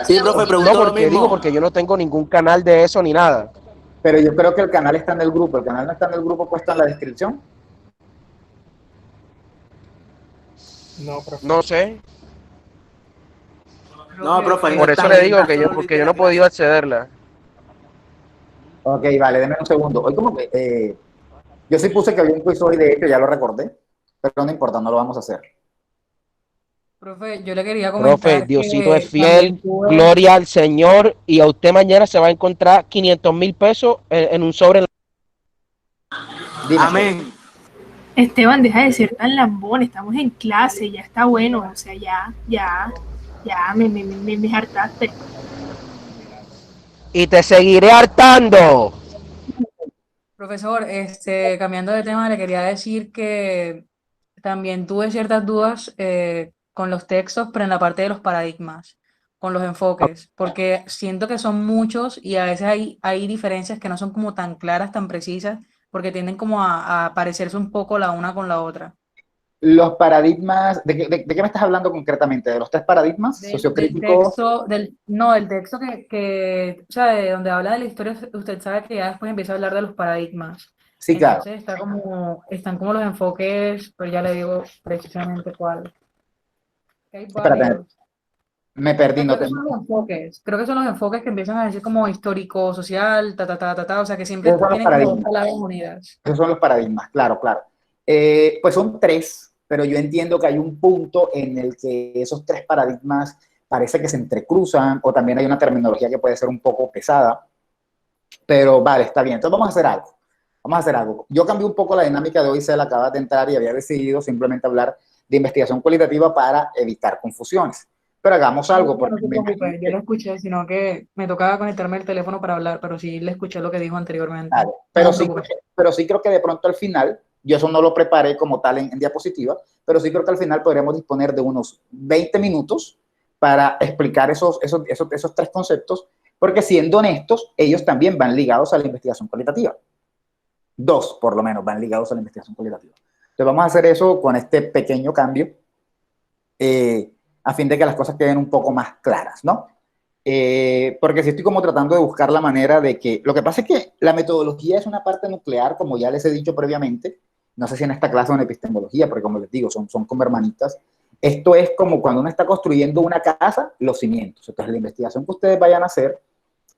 Sí, profe, No, preguntó lo porque digo, mismo. porque yo no tengo ningún canal de eso ni nada. Pero yo creo que el canal está en el grupo. El canal no está en el grupo puesto en la descripción. No, profe. No sé. No, profe, ahí no Por está, eso le ahí digo está que yo, solo porque lista yo la no he podido clase. accederla. Ok, vale, denme un segundo. Hoy como que yo sí puse que había un quiz hoy, de hecho, ya lo recordé, pero no importa, no lo vamos a hacer. Profe, yo le quería Profe, comentar Diosito es que fiel, también tuve, gloria al Señor, y a usted mañana se va a encontrar 500.000 pesos en un sobre. Dime, Seth. Amén. Esteban, deja de ser tan lambón, estamos en clase, ya está bueno, o sea, ya me hartaste. Y te seguiré hartando. profesor, cambiando de tema, le quería decir que también tuve ciertas dudas con los textos, pero en la parte de los paradigmas, con los enfoques, porque siento que son muchos y a veces hay diferencias que no son como tan claras, tan precisas, porque tienden como a parecerse un poco la una con la otra. Los paradigmas, ¿de qué me estás hablando concretamente? ¿De los tres paradigmas? Del Sociocrítico. texto, no, del texto o sea, de donde habla de la historia, usted sabe que ya después empieza a hablar de los paradigmas. Sí, claro. Entonces están como los enfoques, pero ya le digo precisamente cuál. Que hay Espérate, varios. me O perdí. sea, No creo te, que son los enfoques. Creo que son los enfoques que empiezan a decir como histórico, social, o sea, que siempre esos son los tienen como dos paradigmas. palabras unidas. Esos son los paradigmas, claro, claro. Pues son tres, pero yo entiendo que hay un punto en el que esos tres paradigmas parece que se entrecruzan, o también hay una terminología que puede ser un poco pesada, pero vale, está bien. Entonces vamos a hacer algo. Vamos a hacer algo. Yo cambié un poco la dinámica de hoy, se la acaba de entrar y había decidido simplemente hablar de investigación cualitativa para evitar confusiones. Pero hagamos algo, No, porque no se me imagino preocupe, yo lo que, escuché, sino que me tocaba conectarme el teléfono para hablar, pero sí le escuché lo que dijo anteriormente. claro, No pero se sí, preocupe. pero sí creo que de pronto al final, yo eso no lo preparé como tal en diapositiva, pero sí creo que al final podremos disponer de unos 20 minutos para explicar esos tres conceptos, porque siendo honestos, ellos también van ligados a la investigación cualitativa. Dos, por lo menos, van ligados a la investigación cualitativa. Entonces vamos a hacer eso con este pequeño cambio, a fin de que las cosas queden un poco más claras, ¿no? Porque sí estoy como tratando de buscar la manera de que, lo que pasa es que la metodología es una parte nuclear, como ya les he dicho previamente, no sé si en esta clase o en epistemología, porque como les digo, son como hermanitas. Esto es como cuando uno está construyendo una casa, los cimientos. Entonces la investigación que ustedes vayan a hacer,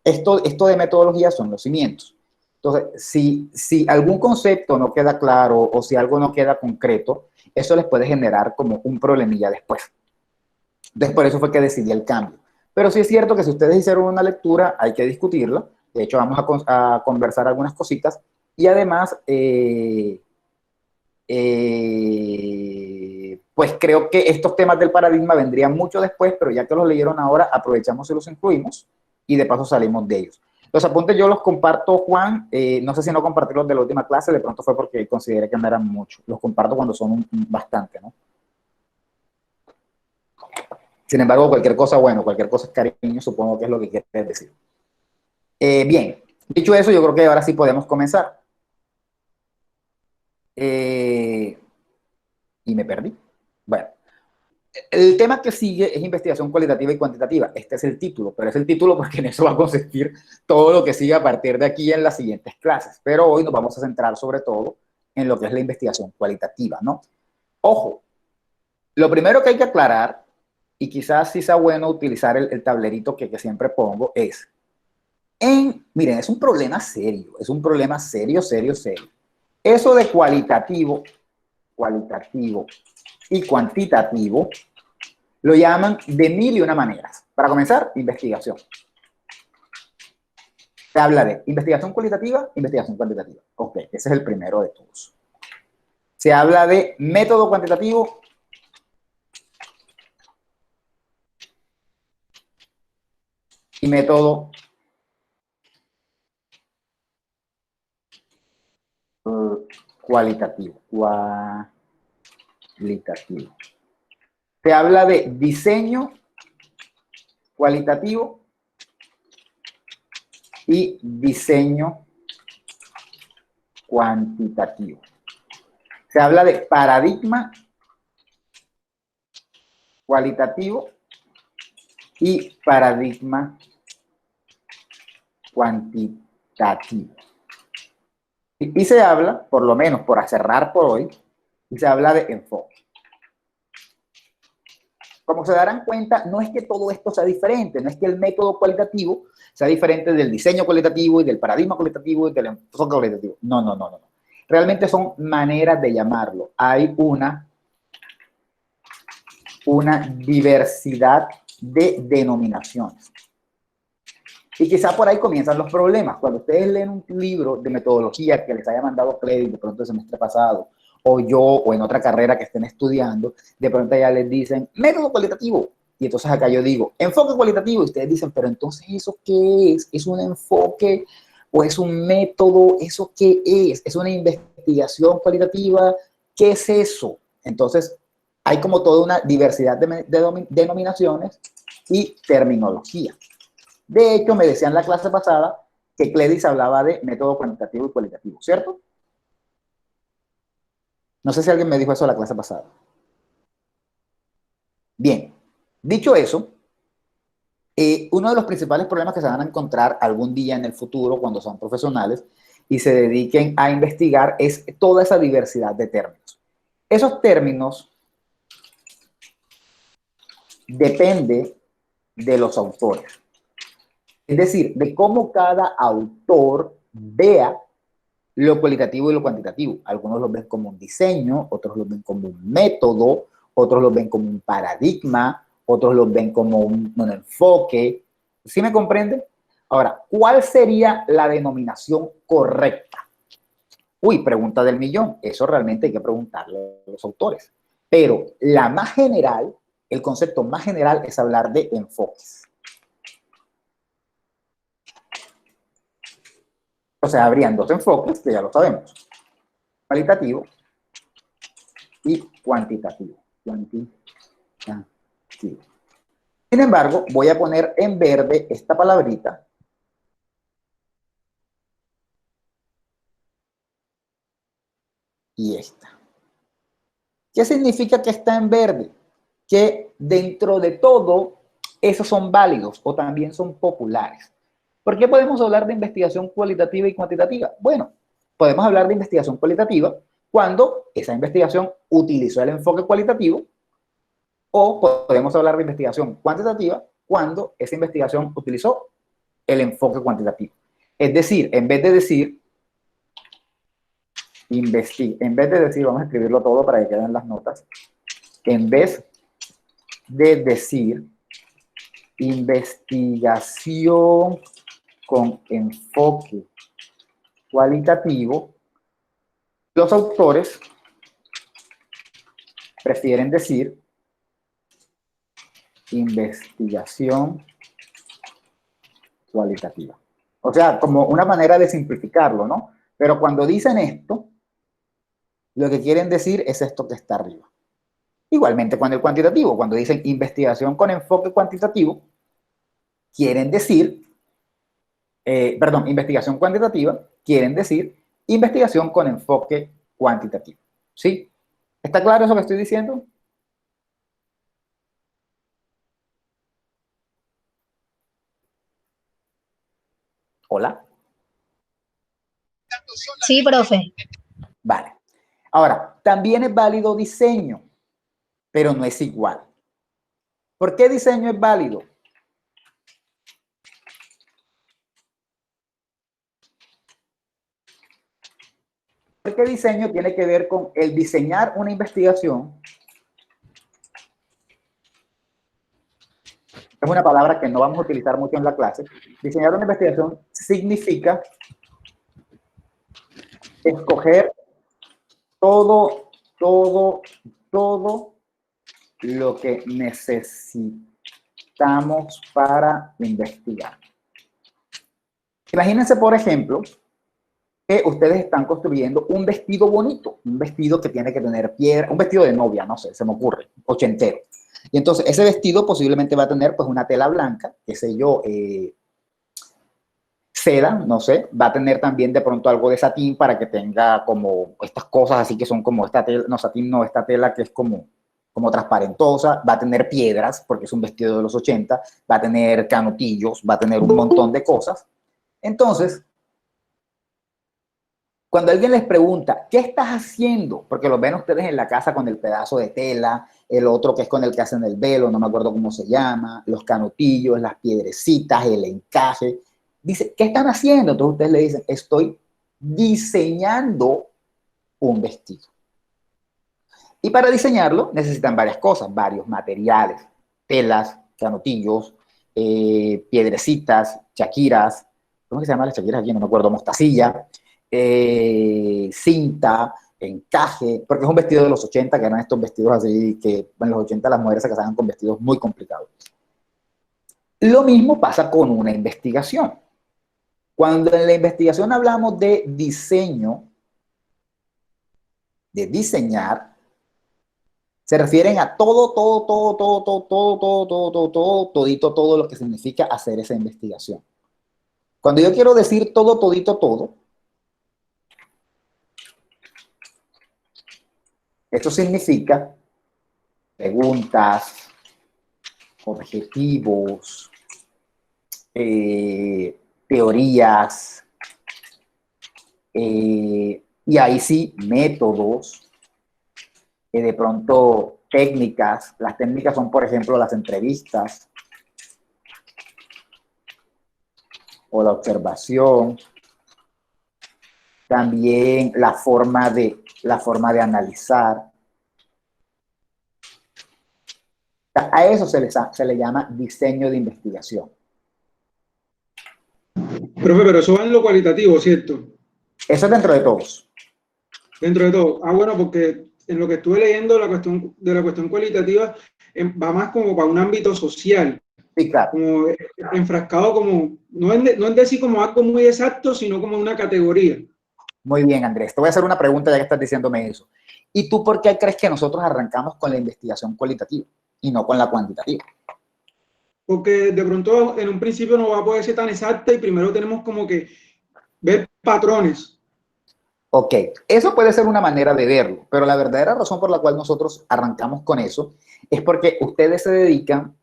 esto de metodología son los cimientos. Entonces, si algún concepto no queda claro o si algo no queda concreto, eso les puede generar como un problemilla después. Entonces, por eso fue que decidí el cambio. Pero sí es cierto que si ustedes hicieron una lectura, hay que discutirla. De hecho, vamos a conversar algunas cositas. Y además, pues creo que estos temas del paradigma vendrían mucho después, pero ya que los leyeron ahora, aprovechamos y los incluimos y de paso salimos de ellos. Los apuntes yo los comparto, Juan. No sé si no compartí los de la última clase, de pronto fue porque consideré que no eran muchos. Los comparto cuando son bastante, ¿no? Sin embargo, cualquier cosa, bueno, cualquier cosa es cariño, supongo que es lo que quieres decir. Bien, dicho eso, yo creo que ahora sí podemos comenzar. Eh, y me perdí. Bueno, el tema que sigue es investigación cualitativa y cuantitativa. Este es el título, pero es el título porque en eso va a consistir todo lo que sigue a partir de aquí en las siguientes clases. Pero hoy nos vamos a centrar sobre todo en lo que es la investigación cualitativa, ¿no? Ojo, lo primero que hay que aclarar, y quizás sí sea bueno utilizar el tablerito que siempre pongo, es miren, es un problema serio, es un problema serio, serio, serio. Eso de cualitativo y cuantitativo lo llaman de mil y una maneras. Para comenzar, investigación. Se habla de investigación cualitativa, investigación cuantitativa. Ok, ese es el primero de todos. Se habla de método cuantitativo y método cualitativo. Se habla de diseño cualitativo y diseño cuantitativo. Se habla de paradigma cualitativo y paradigma cuantitativo. Y se habla, por lo menos por cerrar por hoy, y se habla de enfoque. Como se darán cuenta, no es que todo esto sea diferente, no es que el método cualitativo sea diferente del diseño cualitativo y del paradigma cualitativo y del enfoque cualitativo. No, no, no, no. Realmente son maneras de llamarlo. Hay una diversidad de denominaciones. Y quizá por ahí comienzan los problemas. Cuando ustedes leen un libro de metodología que les haya mandado Credit de pronto el semestre pasado, o yo, o en otra carrera que estén estudiando, de pronto ya les dicen método cualitativo. Y entonces acá yo digo enfoque cualitativo. Y ustedes dicen, pero entonces ¿eso qué es? ¿Es un enfoque o es un método? ¿Eso qué es? ¿Es una investigación cualitativa? ¿Qué es eso? Entonces hay como toda una diversidad de denominaciones y terminología. De hecho, me decían en la clase pasada que Cledis hablaba de método cuantitativo y cualitativo, ¿cierto? No sé si alguien me dijo eso en la clase pasada. Bien, dicho eso, uno de los principales problemas que se van a encontrar algún día en el futuro cuando son profesionales y se dediquen a investigar es toda esa diversidad de términos. Esos términos dependen de los autores. Es decir, de cómo cada autor vea lo cualitativo y lo cuantitativo. Algunos lo ven como un diseño, otros lo ven como un método, otros lo ven como un paradigma, otros lo ven como un enfoque. ¿Sí me comprenden? Ahora, ¿cuál sería la denominación correcta? Uy, pregunta del millón. Eso realmente hay que preguntarle a los autores. Pero la más general, el concepto más general es hablar de enfoques. O sea, habrían dos enfoques, que ya lo sabemos, cualitativo y cuantitativo. Sin embargo, voy a poner en verde esta palabrita y esta. ¿Qué significa que está en verde? Que dentro de todo, esos son válidos o también son populares. ¿Por qué podemos hablar de investigación cualitativa y cuantitativa? Bueno, podemos hablar de investigación cualitativa cuando esa investigación utilizó el enfoque cualitativo, o podemos hablar de investigación cuantitativa cuando esa investigación utilizó el enfoque cuantitativo. Es decir, en vez de decir, vamos a escribirlo todo para que queden las notas, en vez de decir investigación con enfoque cualitativo, los autores prefieren decir investigación cualitativa. O sea, como una manera de simplificarlo, ¿no? Pero cuando dicen esto, lo que quieren decir es esto que está arriba. Igualmente con el cuantitativo, cuando dicen investigación con enfoque cuantitativo, quieren decir investigación cuantitativa, quieren decir investigación con enfoque cuantitativo. ¿Sí? ¿Está claro eso que estoy diciendo? ¿Hola? Sí, profe. Vale. Ahora, también es válido diseño, pero no es igual. ¿Por qué diseño es válido? Porque diseño tiene que ver con el diseñar una investigación. Es una palabra que no vamos a utilizar mucho en la clase. Diseñar una investigación significa escoger todo lo que necesitamos para investigar. Imagínense, por ejemplo, que ustedes están construyendo un vestido bonito, un vestido que tiene que tener piedra, un vestido de novia, no sé, se me ocurre, ochentero. Y entonces ese vestido posiblemente va a tener pues una tela blanca, qué sé yo, seda, no sé, va a tener también de pronto algo de satín para que tenga como estas cosas así que son como esta tela, no satín, no, esta tela que es como como transparentosa, va a tener piedras, porque es un vestido de los 80, va a tener canutillos, va a tener un montón de cosas. Entonces, cuando alguien les pregunta, ¿qué estás haciendo? Porque lo ven ustedes en la casa con el pedazo de tela, el otro que es con el que hacen el velo, no me acuerdo cómo se llama, los canutillos, las piedrecitas, el encaje. Dice, ¿qué están haciendo? Entonces ustedes le dicen, estoy diseñando un vestido. Y para diseñarlo necesitan varias cosas, varios materiales, telas, canutillos, piedrecitas, chaquiras, ¿cómo se llaman las chaquiras aquí? No me acuerdo, mostacilla, cinta, encaje, porque es un vestido de los 80, que eran estos vestidos así, que en los 80 las mujeres se casaban con vestidos muy complicados. Lo mismo pasa con una investigación. Cuando en la investigación hablamos de diseño, de diseñar, se refieren a todo lo que significa hacer esa investigación. Cuando yo quiero decir todo, esto significa preguntas, objetivos, teorías, y ahí sí, métodos, de pronto técnicas. Las técnicas son, por ejemplo, las entrevistas o la observación. También la forma de analizar. A eso se le llama diseño de investigación. Profe, pero eso va en lo cualitativo, ¿cierto? Eso es dentro de todos. Dentro de todo. Ah, bueno, porque en lo que estuve leyendo, la cuestión cualitativa va más como para un ámbito social. Sí, claro. Como enfrascado como, no en decir como algo muy exacto, sino como una categoría. Muy bien, Andrés. Te voy a hacer una pregunta ya que estás diciéndome eso. ¿Y tú por qué crees que nosotros arrancamos con la investigación cualitativa y no con la cuantitativa? Porque de pronto en un principio no va a poder ser tan exacta y primero tenemos como que ver patrones. Ok, eso puede ser una manera de verlo, pero la verdadera razón por la cual nosotros arrancamos con eso es porque ustedes se dedican,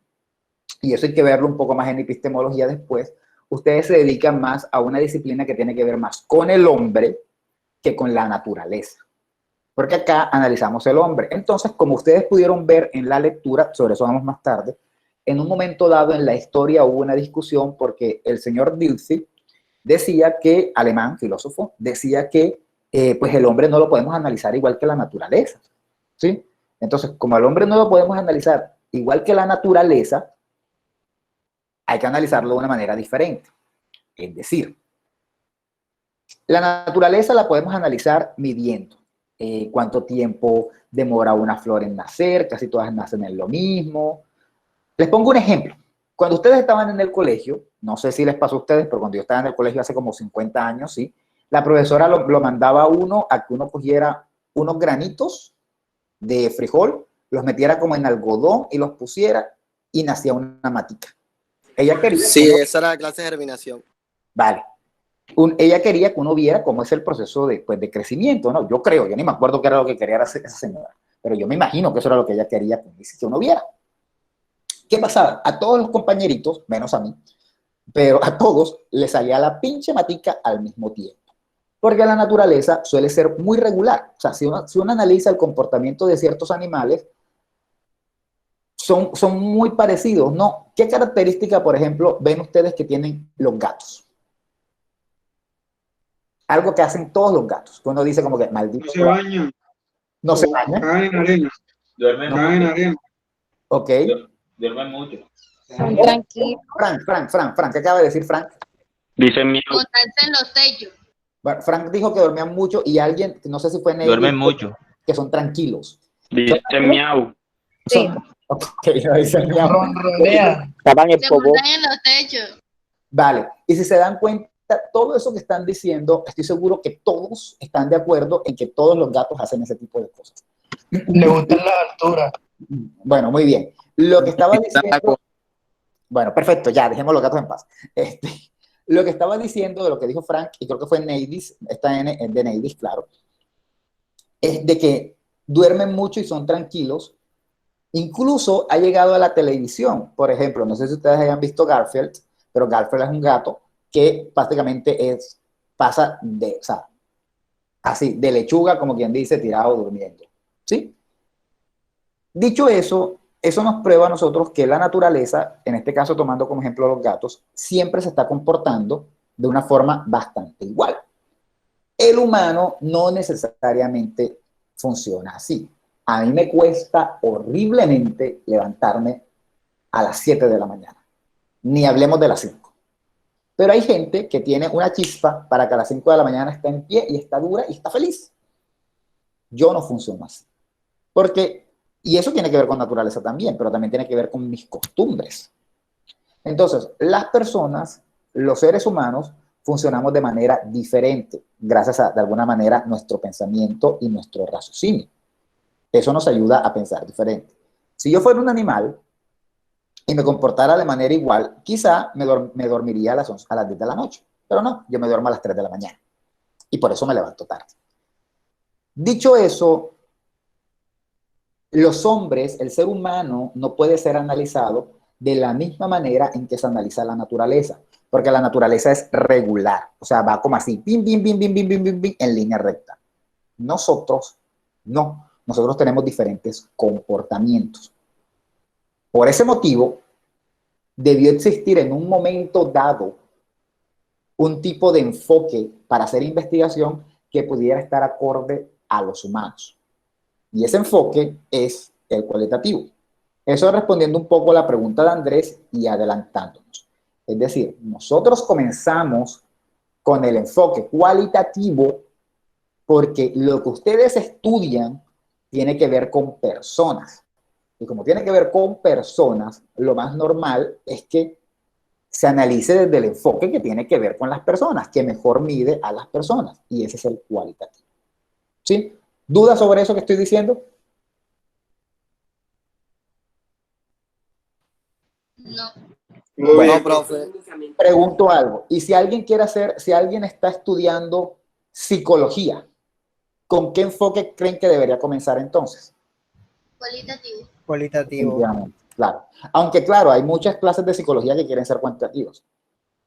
y eso hay que verlo un poco más en epistemología después, ustedes se dedican más a una disciplina que tiene que ver más con el hombre que con la naturaleza. Porque acá analizamos el hombre. Entonces, como ustedes pudieron ver en la lectura, sobre eso vamos más tarde, en un momento dado en la historia hubo una discusión porque el señor Dilthey decía que, alemán, filósofo, decía que pues el hombre no lo podemos analizar igual que la naturaleza, ¿sí? Entonces, como al hombre no lo podemos analizar igual que la naturaleza, hay que analizarlo de una manera diferente. Es decir, la naturaleza la podemos analizar midiendo cuánto tiempo demora una flor en nacer, casi todas nacen en lo mismo. Les pongo un ejemplo. Cuando ustedes estaban en el colegio, no sé si les pasó a ustedes, pero cuando yo estaba en el colegio hace como 50 años, ¿sí? La profesora lo mandaba a uno a que uno cogiera unos granitos de frijol, los metiera como en algodón y los pusiera y nacía una matica. Ella quería... Sí, esa era la clase de germinación. Vale. Ella quería que uno viera cómo es el proceso de crecimiento, ¿no? Yo creo, yo ni me acuerdo qué era lo que quería esa señora, pero yo me imagino que eso era lo que ella quería que uno viera. ¿Qué pasaba? A todos los compañeritos, menos a mí, pero a todos les salía la pinche matica al mismo tiempo. Porque la naturaleza suele ser muy regular. O sea, si uno analiza el comportamiento de ciertos animales, son muy parecidos, ¿no? ¿Qué característica, por ejemplo, ven ustedes que tienen los gatos? Algo que hacen todos los gatos. Que uno dice como que, maldito. No se bañan. No se bañan. Cagan en arena. Cagan en arena. Ok. Duermen mucho. Son tranquilos. Frank, ¿qué acaba de decir Frank? Dicen miau. Montarse en los techos. Bueno, Frank dijo que dormían mucho y alguien, no sé si fue Ney, Duermen mucho. que son tranquilos. Dicen miau. Sí. Ok, no dicen miau. Estaban en Se poco. montan en los techos. Vale, y si se dan cuenta, todo eso que están diciendo, estoy seguro que todos están de acuerdo en que todos los gatos hacen ese tipo de cosas. Le gustan las alturas. Bueno, muy bien. Lo que estaba diciendo... Bueno, perfecto, ya, dejemos los gatos en paz. Lo que estaba diciendo de lo que dijo Frank, y creo que fue Neidis, está de Neidis, claro, es de que duermen mucho y son tranquilos, Incluso ha llegado a la televisión. Por ejemplo, no sé si ustedes hayan visto Garfield, pero Garfield es un gato que prácticamente pasa de, o sea, así, de lechuga, como quien dice, tirado durmiendo. ¿Sí? Dicho eso, eso nos prueba a nosotros que la naturaleza, en este caso tomando como ejemplo los gatos, siempre se está comportando de una forma bastante igual. El humano no necesariamente funciona así. A mí me cuesta horriblemente levantarme a las 7 de la mañana. Ni hablemos de las 5. Pero hay gente que tiene una chispa para que a las 5 de la mañana esté en pie y está dura y está feliz. Yo no funciono así. Porque, y eso tiene que ver con naturaleza también, pero también tiene que ver con mis costumbres. Entonces, las personas, los seres humanos, funcionamos de manera diferente, gracias a, de alguna manera, nuestro pensamiento y nuestro raciocinio. Eso nos ayuda a pensar diferente. Si yo fuera un animal y me comportara de manera igual, quizá me dormiría a las 10 de la noche. Pero no, yo me duermo a las 3 de la mañana. Y por eso me levanto tarde. Dicho eso, los hombres, el ser humano, no puede ser analizado de la misma manera en que se analiza la naturaleza. Porque la naturaleza es regular. O sea, va como así, bim, bim, bim, bim, bim, bim, bim, bim, en línea recta. Nosotros, no. Nosotros tenemos diferentes comportamientos. Por ese motivo, debió existir en un momento dado un tipo de enfoque para hacer investigación que pudiera estar acorde a los humanos. Y ese enfoque es el cualitativo. Eso respondiendo un poco a la pregunta de Andrés y adelantándonos. Es decir, nosotros comenzamos con el enfoque cualitativo porque lo que ustedes estudian tiene que ver con personas. Y como tiene que ver con personas, lo más normal es que se analice desde el enfoque que tiene que ver con las personas, que mejor mide a las personas. Y ese es el cualitativo. ¿Sí? ¿Dudas sobre eso que estoy diciendo? No. Bueno, No, profe. pregunto algo. Y si alguien quiere hacer, si alguien está estudiando psicología, ¿con qué enfoque creen que debería comenzar entonces? Cualitativo. Cualitativo. Definitivamente, claro. Aunque claro, hay muchas clases de psicología que quieren ser cuantitativos.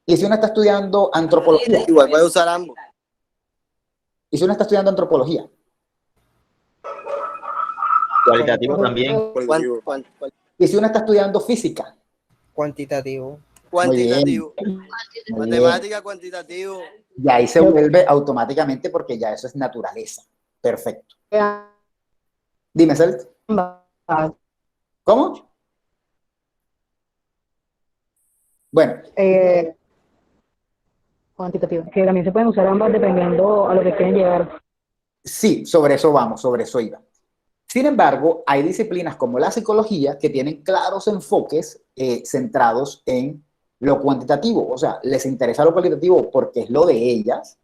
Y si uno está estudiando antropología, Igual puede usar ambos. y si uno está estudiando antropología, Cualitativo también. Cuantitativo. y si uno está estudiando física, Cuantitativo. Cuantitativo. muy bien. Matemática, cuantitativo. Y ahí se vuelve automáticamente porque ya eso es naturaleza. Perfecto. Dime, Celt. ¿Cómo? Bueno, Cuantitativo. Que también se pueden usar ambas dependiendo a lo que quieren llegar. sí, sobre eso vamos, sobre eso iba. Sin embargo, hay disciplinas como la psicología que tienen claros enfoques centrados en lo cuantitativo. O sea, les interesa lo cualitativo porque es lo de ellas,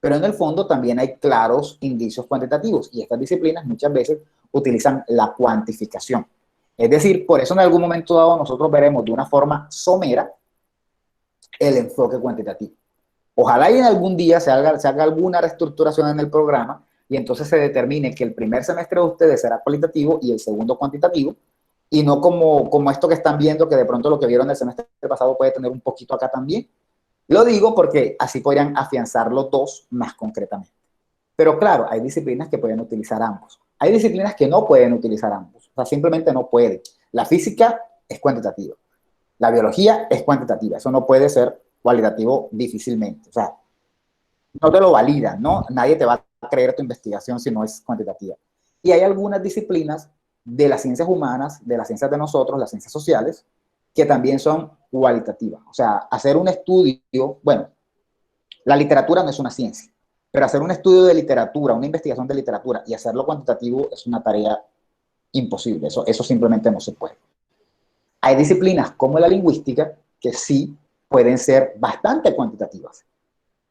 pero en el fondo también hay claros indicios cuantitativos y estas disciplinas muchas veces utilizan la cuantificación. Es decir, por eso en algún momento dado nosotros veremos de una forma somera el enfoque cuantitativo. Ojalá y en algún día se haga alguna reestructuración en el programa y entonces se determine que el primer semestre de ustedes será cualitativo y el segundo cuantitativo, y no como esto que están viendo, que de pronto lo que vieron el semestre pasado puede tener un poquito acá también. Lo digo porque así podrían afianzar los dos más concretamente. Pero claro, hay disciplinas que pueden utilizar ambos. Hay disciplinas que no pueden utilizar ambos. O sea, simplemente no pueden. La física es cuantitativa. La biología es cuantitativa. Eso no puede ser cualitativo difícilmente. O sea, no te lo valida, ¿no? Nadie te va a creer tu investigación si no es cuantitativa. Y hay algunas disciplinas de las ciencias humanas, de las ciencias de nosotros, las ciencias sociales, que también son cualitativas. O sea, hacer un estudio, bueno, la literatura no es una ciencia, pero hacer un estudio de literatura, una investigación de literatura y hacerlo cuantitativo es una tarea imposible. Eso simplemente no se puede. Hay disciplinas como la lingüística que sí pueden ser bastante cuantitativas.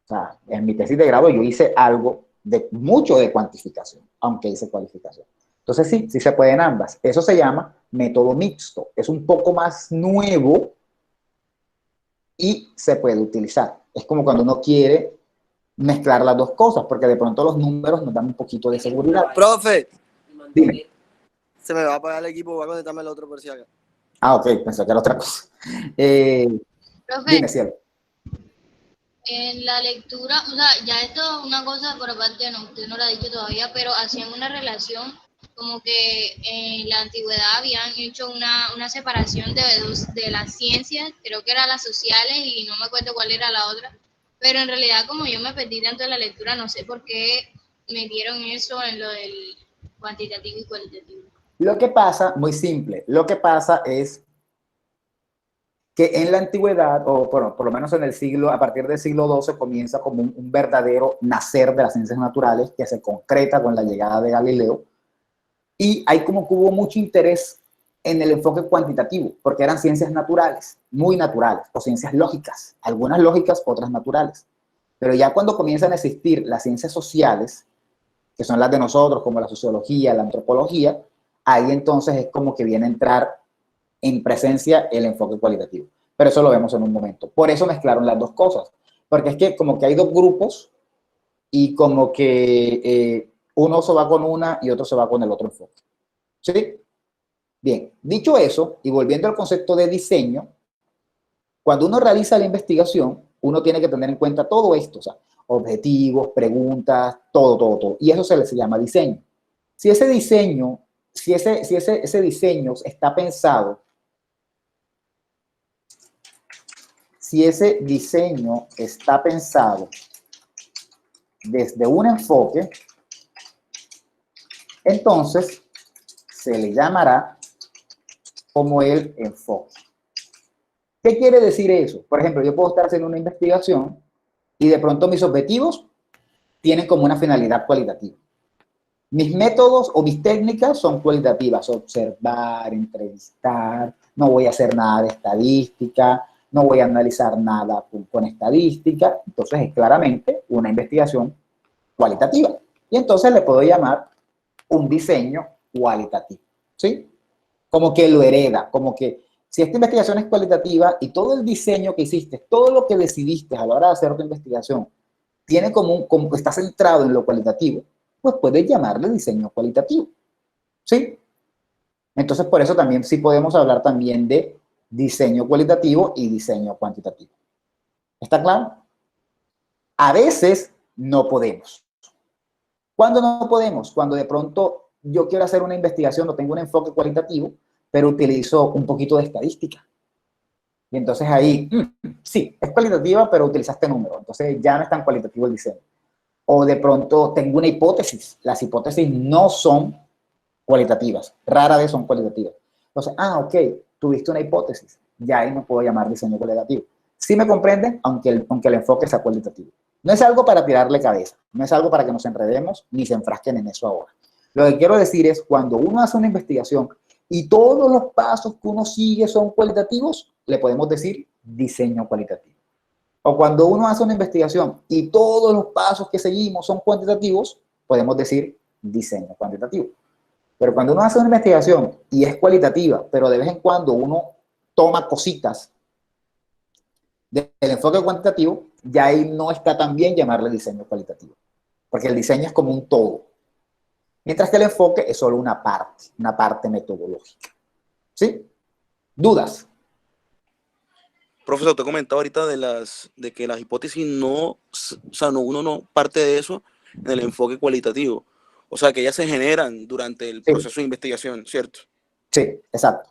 O sea, en mi tesis de grado yo hice algo de mucho de cuantificación, aunque hice cualificación. Entonces sí se pueden ambas. Eso se llama método mixto. Es un poco más nuevo y se puede utilizar. Es como cuando uno quiere mezclar las dos cosas, porque de pronto los números nos dan un poquito de seguridad. Profe, Dime. Se me va a apagar el equipo, voy a conectarme el otro por si acá. Ah, ok, pensé que era otra cosa. Profe, Dime, cielo. en la lectura, o sea, ya esto es una cosa por aparte, no, usted no lo ha dicho todavía, pero hacían una relación como que en la antigüedad habían hecho una separación de las ciencias, creo que eran las sociales y no me acuerdo cuál era la otra, pero en realidad como yo me perdí tanto en la lectura, no sé por qué metieron eso en lo del cuantitativo y cualitativo. Lo que pasa, muy simple, lo que pasa es que en la antigüedad, o bueno, por lo menos en el siglo, a partir del siglo XII, comienza como un verdadero nacer de las ciencias naturales que se concreta con la llegada de Galileo, y hay como que hubo mucho interés en el enfoque cuantitativo, porque eran ciencias naturales, muy naturales, o ciencias lógicas, algunas lógicas, otras naturales. Pero ya cuando comienzan a existir las ciencias sociales, que son las de nosotros, como la sociología, la antropología, ahí entonces es como que viene a entrar en presencia el enfoque cualitativo. Pero eso lo vemos en un momento. Por eso mezclaron las dos cosas. Porque es que como que hay dos grupos y como que uno se va con una y otro se va con el otro enfoque. ¿Sí? Bien, dicho eso, y volviendo al concepto de diseño, cuando uno realiza la investigación, uno tiene que tener en cuenta todo esto, o sea, objetivos, preguntas, todo. Y eso se le llama diseño. Si ese diseño, ese diseño está pensado, si ese diseño está pensado desde un enfoque, entonces se le llamará como el enfoque. ¿Qué quiere decir eso? Por ejemplo, yo puedo estar haciendo una investigación y de pronto mis objetivos tienen como una finalidad cualitativa. Mis métodos o mis técnicas son cualitativas: observar, entrevistar, no voy a hacer nada de estadística, no voy a analizar nada con estadística. Entonces es claramente una investigación cualitativa. Y entonces le puedo llamar un diseño cualitativo, ¿sí? Como que lo hereda, como que si esta investigación es cualitativa y todo el diseño que hiciste, todo lo que decidiste a la hora de hacer tu investigación, tiene como está centrado en lo cualitativo, pues puedes llamarle diseño cualitativo, ¿sí? Entonces por eso también sí podemos hablar también de diseño cualitativo y diseño cuantitativo. ¿Está claro? A veces no podemos. ¿Cuándo no podemos? Cuando de pronto yo quiero hacer una investigación o tengo un enfoque cualitativo, pero utilizo un poquito de estadística. Y entonces ahí, sí, es cualitativa, pero utilizaste números. Entonces ya no es tan cualitativo el diseño. O de pronto tengo una hipótesis. Las hipótesis no son cualitativas. Rara vez son cualitativas. Entonces, ok, tuviste una hipótesis. Ya ahí no puedo llamar diseño cualitativo. ¿Sí me comprenden? Aunque el enfoque sea cualitativo. No es algo para tirarle cabeza. No es algo para que nos enredemos ni se enfrasquen en eso ahora. Lo que quiero decir es, cuando uno hace una investigación y todos los pasos que uno sigue son cualitativos, le podemos decir diseño cualitativo. O cuando uno hace una investigación y todos los pasos que seguimos son cuantitativos, podemos decir diseño cuantitativo. Pero cuando uno hace una investigación y es cualitativa, pero de vez en cuando uno toma cositas del enfoque cuantitativo, ya ahí no está tan bien llamarle diseño cualitativo. Porque el diseño es como un todo. Mientras que el enfoque es solo una parte metodológica. ¿Sí? ¿Dudas? Profesor, te comentaba ahorita de que las hipótesis no, o sea, uno no parte de eso en el enfoque cualitativo. O sea, que ellas se generan durante el proceso de investigación, ¿cierto? Sí, exacto.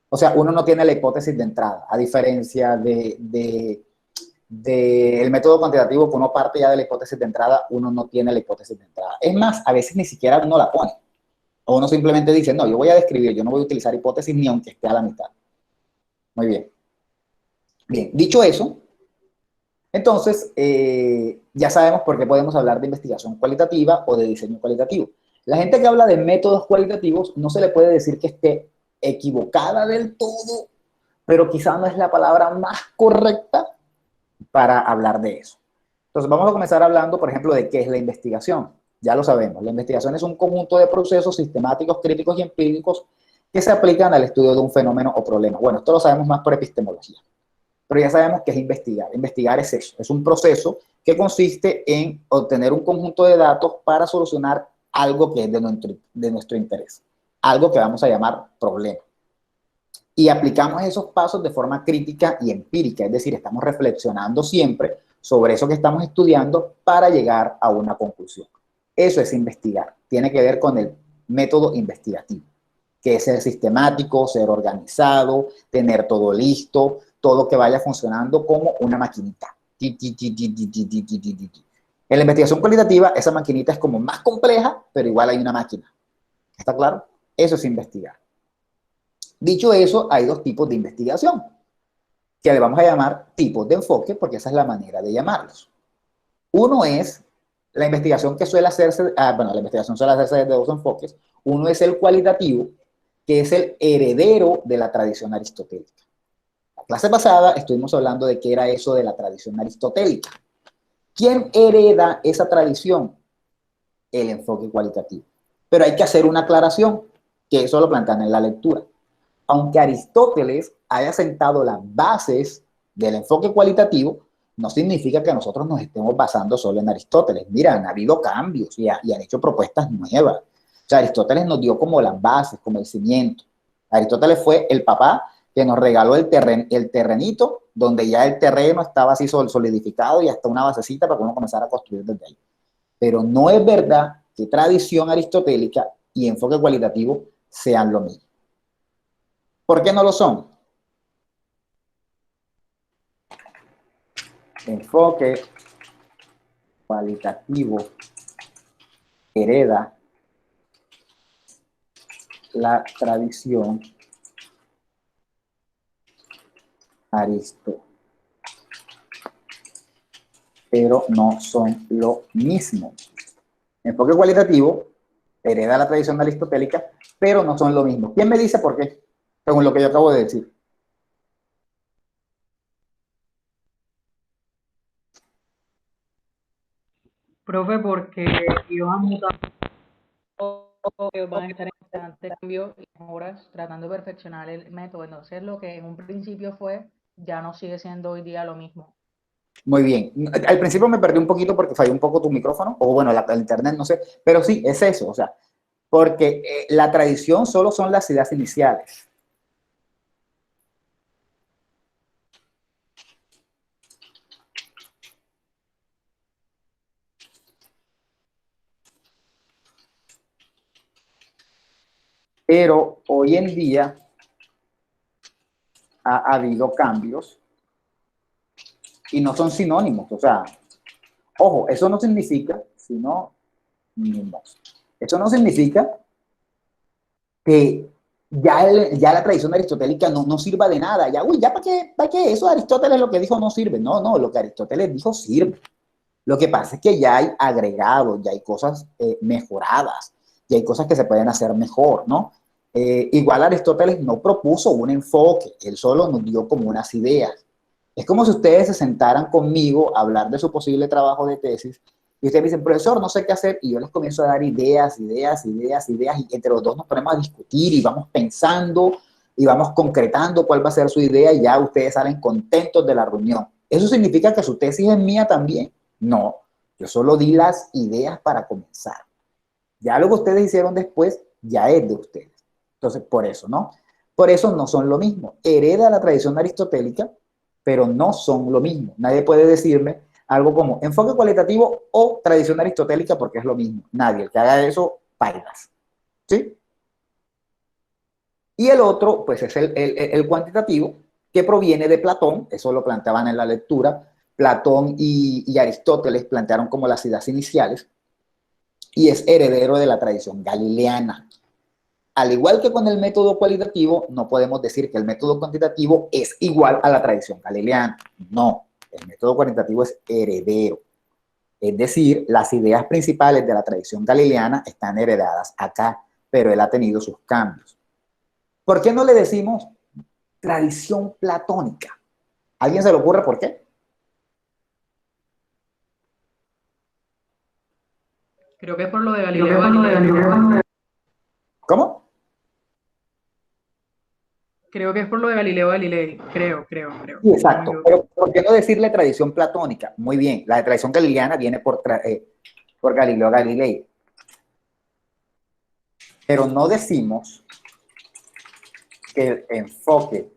O sea, uno no tiene la hipótesis de entrada, a diferencia del método cuantitativo, que uno parte ya de la hipótesis de entrada, uno no tiene la hipótesis de entrada. Es más, a veces ni siquiera uno la pone. O uno simplemente dice, no, yo voy a describir, yo no voy a utilizar hipótesis ni aunque esté a la mitad. Muy bien. Bien, dicho eso, entonces ya sabemos por qué podemos hablar de investigación cualitativa o de diseño cualitativo. La gente que habla de métodos cualitativos no se le puede decir que esté equivocada del todo, pero quizá no es la palabra más correcta para hablar de eso. Entonces vamos a comenzar hablando, por ejemplo, de qué es la investigación. Ya lo sabemos, la investigación es un conjunto de procesos sistemáticos, críticos y empíricos que se aplican al estudio de un fenómeno o problema. Bueno, esto lo sabemos más por epistemología, pero ya sabemos qué es investigar. Investigar es eso, es un proceso que consiste en obtener un conjunto de datos para solucionar algo que es de nuestro interés. algo que vamos a llamar problema. Y aplicamos esos pasos de forma crítica y empírica, es decir, estamos reflexionando siempre sobre eso que estamos estudiando para llegar a una conclusión. Eso es investigar, tiene que ver con el método investigativo, que es ser sistemático, ser organizado, tener todo listo, todo que vaya funcionando como una maquinita. En la investigación cualitativa, esa maquinita es como más compleja, pero igual hay una máquina. ¿Está claro? Eso es investigar. Dicho eso, hay dos tipos de investigación, que le vamos a llamar tipos de enfoque, porque esa es la manera de llamarlos. Uno es la investigación que suele hacerse, la investigación suele hacerse desde dos enfoques. Uno es el cualitativo, que es el heredero de la tradición aristotélica. La clase pasada estuvimos hablando de qué era eso de la tradición aristotélica. ¿Quién hereda esa tradición? El enfoque cualitativo. Pero hay que hacer una aclaración, que eso lo plantean en la lectura. Aunque Aristóteles haya sentado las bases del enfoque cualitativo, no significa que nosotros nos estemos basando solo en Aristóteles. Mira, han habido cambios y han hecho propuestas nuevas. O sea, Aristóteles nos dio como las bases, como el cimiento. Aristóteles fue el papá que nos regaló el terrenito, donde ya el terreno estaba así solidificado y hasta una basecita para que uno comenzara a construir desde ahí. Pero no es verdad que tradición aristotélica y enfoque cualitativo sean lo mismo. ¿Por qué no lo son? Enfoque cualitativo hereda la tradición aristotélica, pero no son lo mismo. Enfoque cualitativo hereda la tradición aristotélica, pero no son lo mismo. ¿Quién me dice por qué? Según lo que yo acabo de decir. Profe, porque ellos han mutado, ellos van a estar en constante cambio y mejoras tratando de perfeccionar el método. Entonces, lo que en un principio fue, ya no sigue siendo hoy día lo mismo. Muy bien. Al principio me perdí un poquito porque falló un poco tu micrófono, o bueno, el internet, no sé, pero sí, es eso, o sea, porque la tradición solo son las ideas iniciales. Pero hoy en día ha habido cambios y no son sinónimos. O sea, ojo, eso no significa, eso no significa que ya la tradición aristotélica no sirva de nada. Ya, ¿para qué eso Aristóteles lo que dijo no sirve? No, lo que Aristóteles dijo sirve. Lo que pasa es que ya hay agregados, ya hay cosas mejoradas, ya hay cosas que se pueden hacer mejor, ¿no? Igual Aristóteles no propuso un enfoque, él solo nos dio como unas ideas. Es como si ustedes se sentaran conmigo a hablar de su posible trabajo de tesis y ustedes me dicen, profesor, no sé qué hacer, y yo les comienzo a dar ideas, y entre los dos nos ponemos a discutir y vamos pensando y vamos concretando cuál va a ser su idea y ya ustedes salen contentos de la reunión. ¿Eso significa que su tesis es mía también? No, yo solo di las ideas para comenzar. Ya lo que ustedes hicieron después ya es de ustedes. Entonces, por eso, ¿no? Por eso no son lo mismo. Hereda la tradición aristotélica, pero no son lo mismo. Nadie puede decirme algo como enfoque cualitativo o tradición aristotélica porque es lo mismo. Nadie. El que haga eso, pailas. ¿Sí? Y el otro, pues es el cuantitativo, que proviene de Platón. Eso lo planteaban en la lectura. Platón y Aristóteles plantearon como las ideas iniciales y es heredero de la tradición galileana. Al igual que con el método cualitativo, no podemos decir que el método cuantitativo es igual a la tradición galileana. No, el método cuantitativo es heredero. Es decir, las ideas principales de la tradición galileana están heredadas acá, pero él ha tenido sus cambios. ¿Por qué no le decimos tradición platónica? ¿A alguien se le ocurre por qué? Creo que es por lo de Galileo Galilei. ¿Cómo? Creo que es por lo de Galileo Galilei. Creo. Sí, exacto. Pero ¿por qué no decirle tradición platónica? Muy bien, la tradición galileana viene por Galileo Galilei. Pero no decimos que el enfoque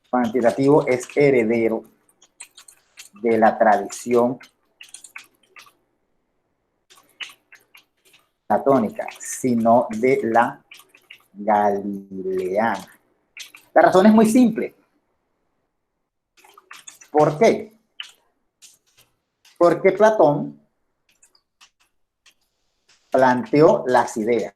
cuantitativo es heredero de la tradición platónica, sino de la galileana. La razón es muy simple. ¿Por qué? Porque Platón planteó las ideas,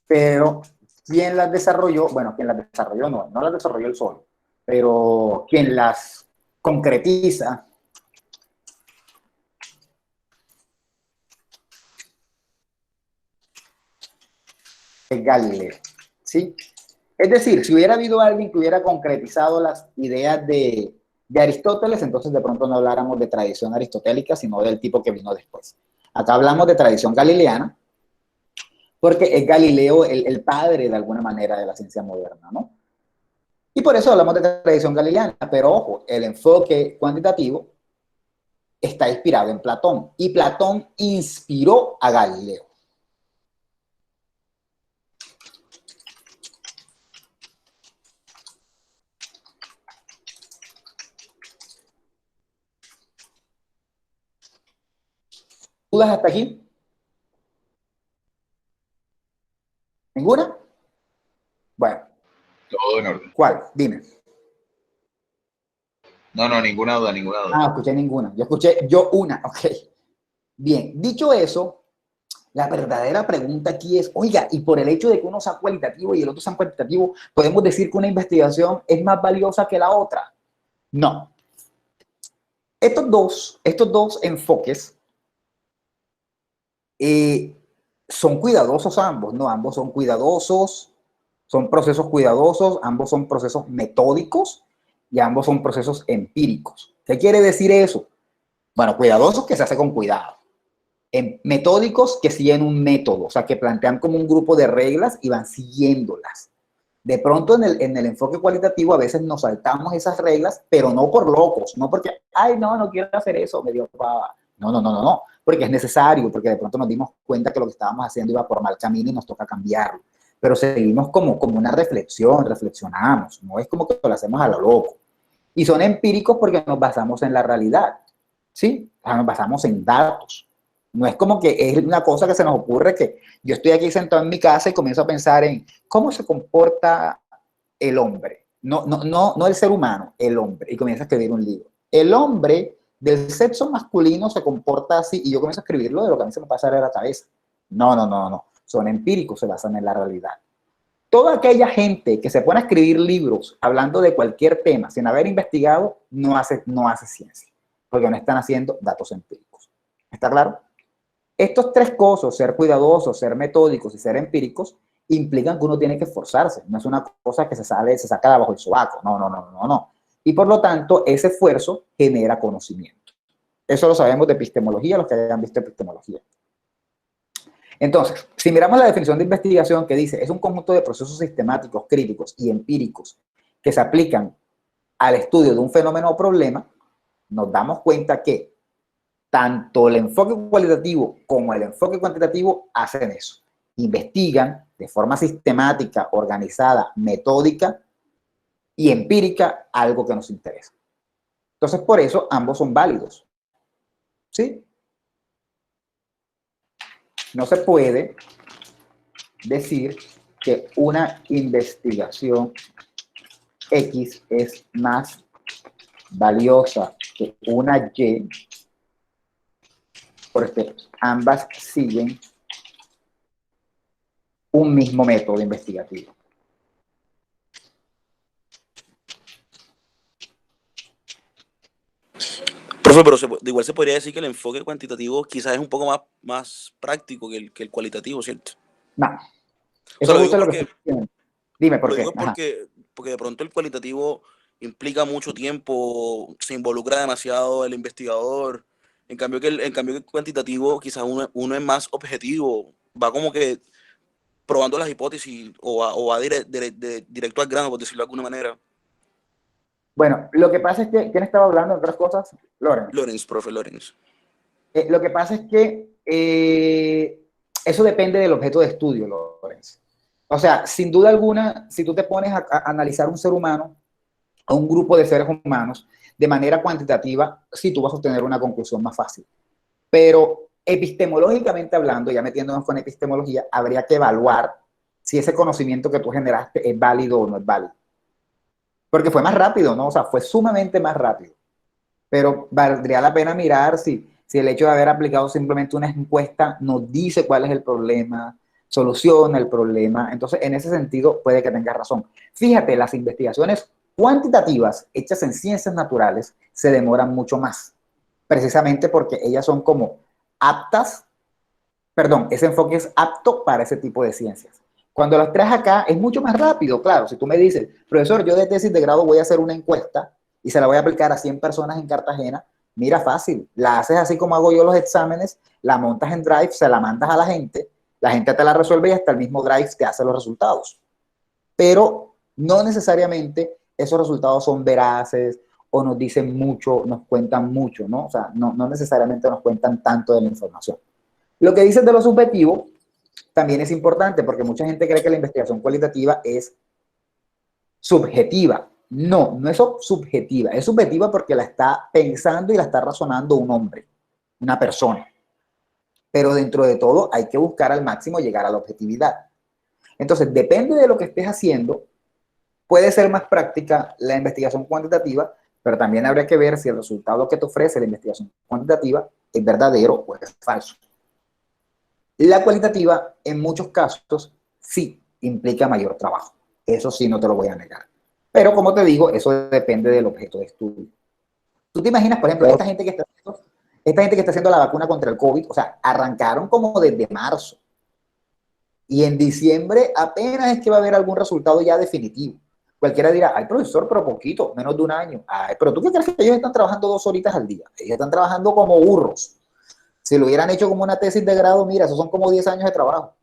pero ¿quién las desarrolló? Bueno, quien las desarrolló no las desarrolló él solo, pero quien las concretiza es Galileo, ¿sí? Es decir, si hubiera habido alguien que hubiera concretizado las ideas de Aristóteles, entonces de pronto no habláramos de tradición aristotélica, sino del tipo que vino después. Acá hablamos de tradición galileana, porque es Galileo el padre de alguna manera de la ciencia moderna, ¿no? Y por eso hablamos de tradición galileana, pero ojo, el enfoque cuantitativo está inspirado en Platón, y Platón inspiró a Galileo. ¿Dudas hasta aquí? ¿Ninguna? Bueno. Todo en orden. ¿Cuál? Dime. No, ninguna duda, ninguna duda. Ah, escuché ninguna. Yo escuché una, ok. Bien, dicho eso, la verdadera pregunta aquí es, oiga, y por el hecho de que uno sea cualitativo y el otro sea cuantitativo, ¿podemos decir que una investigación es más valiosa que la otra? No. Estos dos enfoques son cuidadosos ambos, ¿no? Ambos son cuidadosos, son procesos cuidadosos, ambos son procesos metódicos y ambos son procesos empíricos. ¿Qué quiere decir eso? Bueno, cuidadosos que se hace con cuidado. Metódicos que siguen un método, o sea, que plantean como un grupo de reglas y van siguiéndolas. De pronto en el enfoque cualitativo a veces nos saltamos esas reglas, pero no por locos, no porque, ay, no quiero hacer eso, me dio pava. No, porque es necesario, porque de pronto nos dimos cuenta que lo que estábamos haciendo iba por mal camino y nos toca cambiarlo. Pero seguimos como una reflexión, reflexionamos, no es como que lo hacemos a lo loco. Y son empíricos porque nos basamos en la realidad, ¿sí? O sea, nos basamos en datos. No es como que es una cosa que se nos ocurre que yo estoy aquí sentado en mi casa y comienzo a pensar en cómo se comporta el hombre. No el ser humano, el hombre. Y comienzo a escribir un libro. El hombre del sexo masculino se comporta así y yo comienzo a escribirlo de lo que a mí se me pasa de la cabeza. No. Son empíricos, se basan en la realidad. Toda aquella gente que se pone a escribir libros hablando de cualquier tema sin haber investigado, no hace ciencia, porque no están haciendo datos empíricos. ¿Está claro? Estos tres cosas, ser cuidadosos, ser metódicos y ser empíricos, implican que uno tiene que esforzarse. No es una cosa que se saca de abajo el sobaco. No. Y por lo tanto, ese esfuerzo genera conocimiento. Eso lo sabemos de epistemología, los que hayan visto epistemología. Entonces, si miramos la definición de investigación que dice, es un conjunto de procesos sistemáticos, críticos y empíricos que se aplican al estudio de un fenómeno o problema, nos damos cuenta que tanto el enfoque cualitativo como el enfoque cuantitativo hacen eso. Investigan de forma sistemática, organizada, metódica y empírica algo que nos interesa. Entonces, por eso ambos son válidos. ¿Sí? No se puede decir que una investigación X es más valiosa que una Y, porque ambas siguen un mismo método investigativo. Profe, pero igual se podría decir que el enfoque cuantitativo quizás es un poco más práctico que el cualitativo, ¿cierto? No. Eso lo digo Dime por qué. Porque de pronto el cualitativo implica mucho tiempo, se involucra demasiado el investigador. En cambio que el cuantitativo quizás uno es más objetivo, va como que probando las hipótesis o va directo al grano, por decirlo de alguna manera. Bueno, lo que pasa es que, ¿quién estaba hablando de otras cosas? Loren. Lorenz, profe Lorenz. Lo que pasa es que eso depende del objeto de estudio, Lorenz. O sea, sin duda alguna, si tú te pones a analizar un ser humano o un grupo de seres humanos de manera cuantitativa, sí tú vas a obtener una conclusión más fácil. Pero epistemológicamente hablando, ya metiéndonos con epistemología, habría que evaluar si ese conocimiento que tú generaste es válido o no es válido. Porque fue más rápido, ¿no? O sea, fue sumamente más rápido. Pero valdría la pena mirar si el hecho de haber aplicado simplemente una encuesta nos dice cuál es el problema, soluciona el problema. Entonces, en ese sentido, puede que tengas razón. Fíjate, las investigaciones cuantitativas hechas en ciencias naturales se demoran mucho más, precisamente porque ellas son como aptas, perdón, ese enfoque es apto para ese tipo de ciencias. Cuando las traes acá es mucho más rápido, claro. Si tú me dices, profesor, yo de tesis de grado voy a hacer una encuesta y se la voy a aplicar a 100 personas en Cartagena, mira, fácil, la haces así como hago yo los exámenes, la montas en Drive, se la mandas a la gente te la resuelve y hasta el mismo Drive te hace los resultados. Pero no necesariamente esos resultados son veraces o nos dicen mucho, nos cuentan mucho, ¿no? O sea, no necesariamente nos cuentan tanto de la información. Lo que dices de lo subjetivo también es importante porque mucha gente cree que la investigación cualitativa es subjetiva. No, no es subjetiva. Es subjetiva porque la está pensando y la está razonando un hombre, una persona. Pero dentro de todo hay que buscar al máximo llegar a la objetividad. Entonces, depende de lo que estés haciendo, puede ser más práctica la investigación cuantitativa, pero también habría que ver si el resultado que te ofrece la investigación cuantitativa es verdadero o es falso. La cualitativa, en muchos casos, sí implica mayor trabajo. Eso sí, no te lo voy a negar. Pero, como te digo, eso depende del objeto de estudio. ¿Tú te imaginas, por ejemplo, esta gente que está haciendo la vacuna contra el COVID? O sea, arrancaron como desde marzo. Y en diciembre apenas es que va a haber algún resultado ya definitivo. Cualquiera dirá, ay, profesor, pero poquito, menos de un año. Ay, pero ¿tú qué crees que ellos están trabajando 2 horitas al día? Ellos están trabajando como burros. Si lo hubieran hecho como una tesis de grado, mira, esos son como 10 años de trabajo.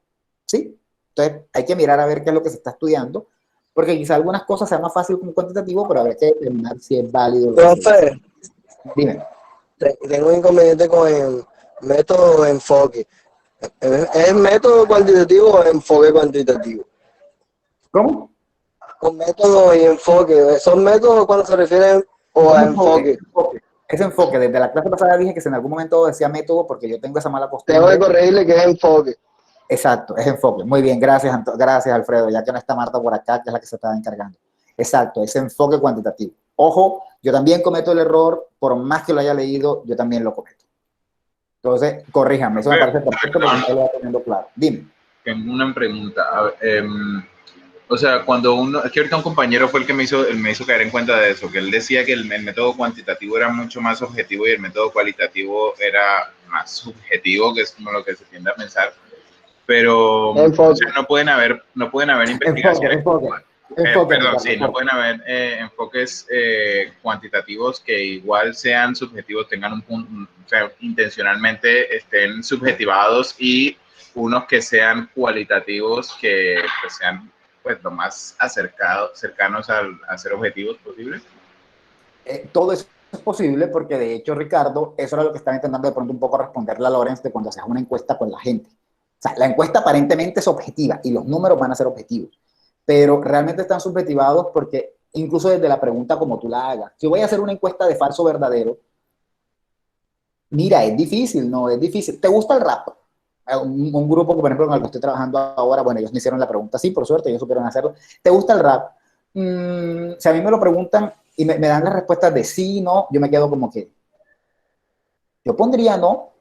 ¿Sí? Entonces, hay que mirar a ver qué es lo que se está estudiando, porque quizá algunas cosas sean más fáciles como cuantitativo, pero habrá que determinar si es válido. Profe, dime. Tengo un inconveniente con el método de enfoque. ¿Es método cuantitativo o enfoque cuantitativo? ¿Cómo? Con método y enfoque. ¿Son métodos cuando se refieren o a enfoque? Es enfoque. Desde la clase pasada dije que si en algún momento decía método porque yo tengo esa mala costumbre. Tengo que corregirle que es enfoque. Exacto, es enfoque. Muy bien, gracias Alfredo, ya que no está Marta por acá, que es la que se estaba encargando. Exacto, es enfoque cuantitativo. Ojo, yo también cometo el error, por más que lo haya leído, yo también lo cometo. Entonces, corríjame, eso me parece perfecto porque no lo va teniendo claro. Dime. Tengo una pregunta. O sea, cuando uno, es que ahorita un compañero fue el que me hizo caer en cuenta de eso, que él decía que el método cuantitativo era mucho más objetivo y el método cualitativo era más subjetivo, que es como lo que se tiende a pensar. Pero o sea, no pueden haber investigaciones. No pueden haber enfoques cuantitativos que igual sean subjetivos, tengan un punto, o sea, intencionalmente estén subjetivados, y unos que sean cualitativos que pues, sean pues lo más cercanos a ser objetivos posible. Todo eso es posible porque de hecho, Ricardo, eso era lo que estaba intentando de pronto un poco responderle a Lorenz de cuando hacías una encuesta con la gente. O sea, la encuesta aparentemente es objetiva y los números van a ser objetivos, pero realmente están subjetivados porque incluso desde la pregunta como tú la hagas, si voy a hacer una encuesta de falso verdadero, mira, es difícil, ¿no? Es difícil. ¿Te gusta el rap? Un grupo, por ejemplo, con el que estoy trabajando ahora, bueno, ellos me hicieron la pregunta, sí, por suerte, ellos supieron hacerlo. ¿Te gusta el rap? Si a mí me lo preguntan y me dan las respuestas de sí, no, yo me quedo como que, yo pondría no,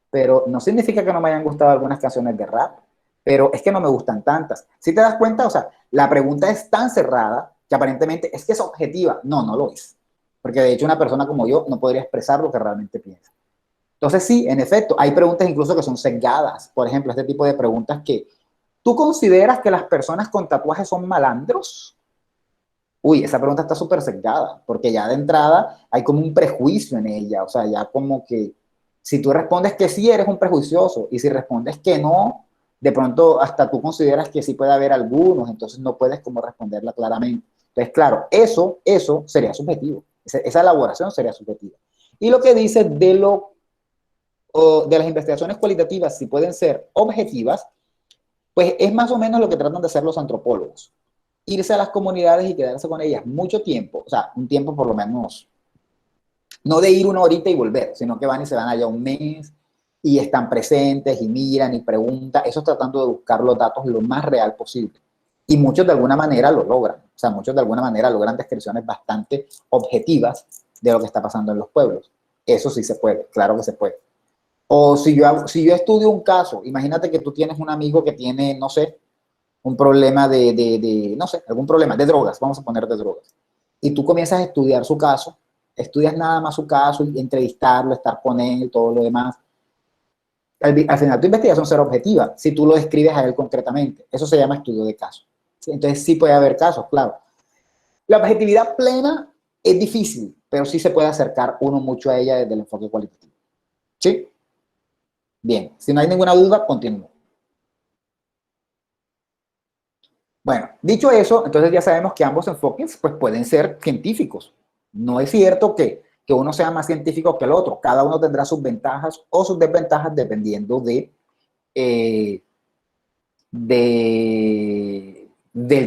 pero no significa que no me hayan gustado algunas canciones de rap, pero es que no me gustan tantas. ¿Sí te das cuenta? O sea, la pregunta es tan cerrada que aparentemente es que es objetiva. No, no lo es. Porque de hecho una persona como yo no podría expresar lo que realmente piensa. Entonces sí, en efecto, hay preguntas incluso que son sesgadas. Por ejemplo, este tipo de preguntas que, ¿tú consideras que las personas con tatuajes son malandros? Uy, esa pregunta está súper sesgada, porque ya de entrada hay como un prejuicio en ella. O sea, ya como que si tú respondes que sí, eres un prejuicioso, y si respondes que no, de pronto hasta tú consideras que sí puede haber algunos, entonces no puedes como responderla claramente. Entonces, claro, eso sería subjetivo. Esa elaboración sería subjetiva. Y lo que dice de las investigaciones cualitativas, si pueden ser objetivas, pues es más o menos lo que tratan de hacer los antropólogos. Irse a las comunidades y quedarse con ellas mucho tiempo, o sea, un tiempo por lo menos, no de ir una horita y volver, sino que van y se van allá un mes y están presentes y miran y preguntan, eso tratando de buscar los datos lo más real posible. Y muchos de alguna manera lo logran, o sea, muchos de alguna manera logran descripciones bastante objetivas de lo que está pasando en los pueblos. Eso sí se puede, claro que se puede. O si yo estudio un caso, imagínate que tú tienes un amigo que tiene, no sé, un problema no sé, algún problema de drogas, vamos a poner de drogas. Y tú comienzas a estudiar su caso, estudias nada más su caso, y entrevistarlo, estar con él, todo lo demás. Al final tu investigación será objetiva, si tú lo describes a él concretamente. Eso se llama estudio de caso. ¿Sí? Entonces sí puede haber casos, claro. La objetividad plena es difícil, pero sí se puede acercar uno mucho a ella desde el enfoque cualitativo. ¿Sí? Bien, si no hay ninguna duda, continúo. Bueno, dicho eso, entonces ya sabemos que ambos enfoques pues, pueden ser científicos. No es cierto que uno sea más científico que el otro. Cada uno tendrá sus ventajas o sus desventajas dependiendo del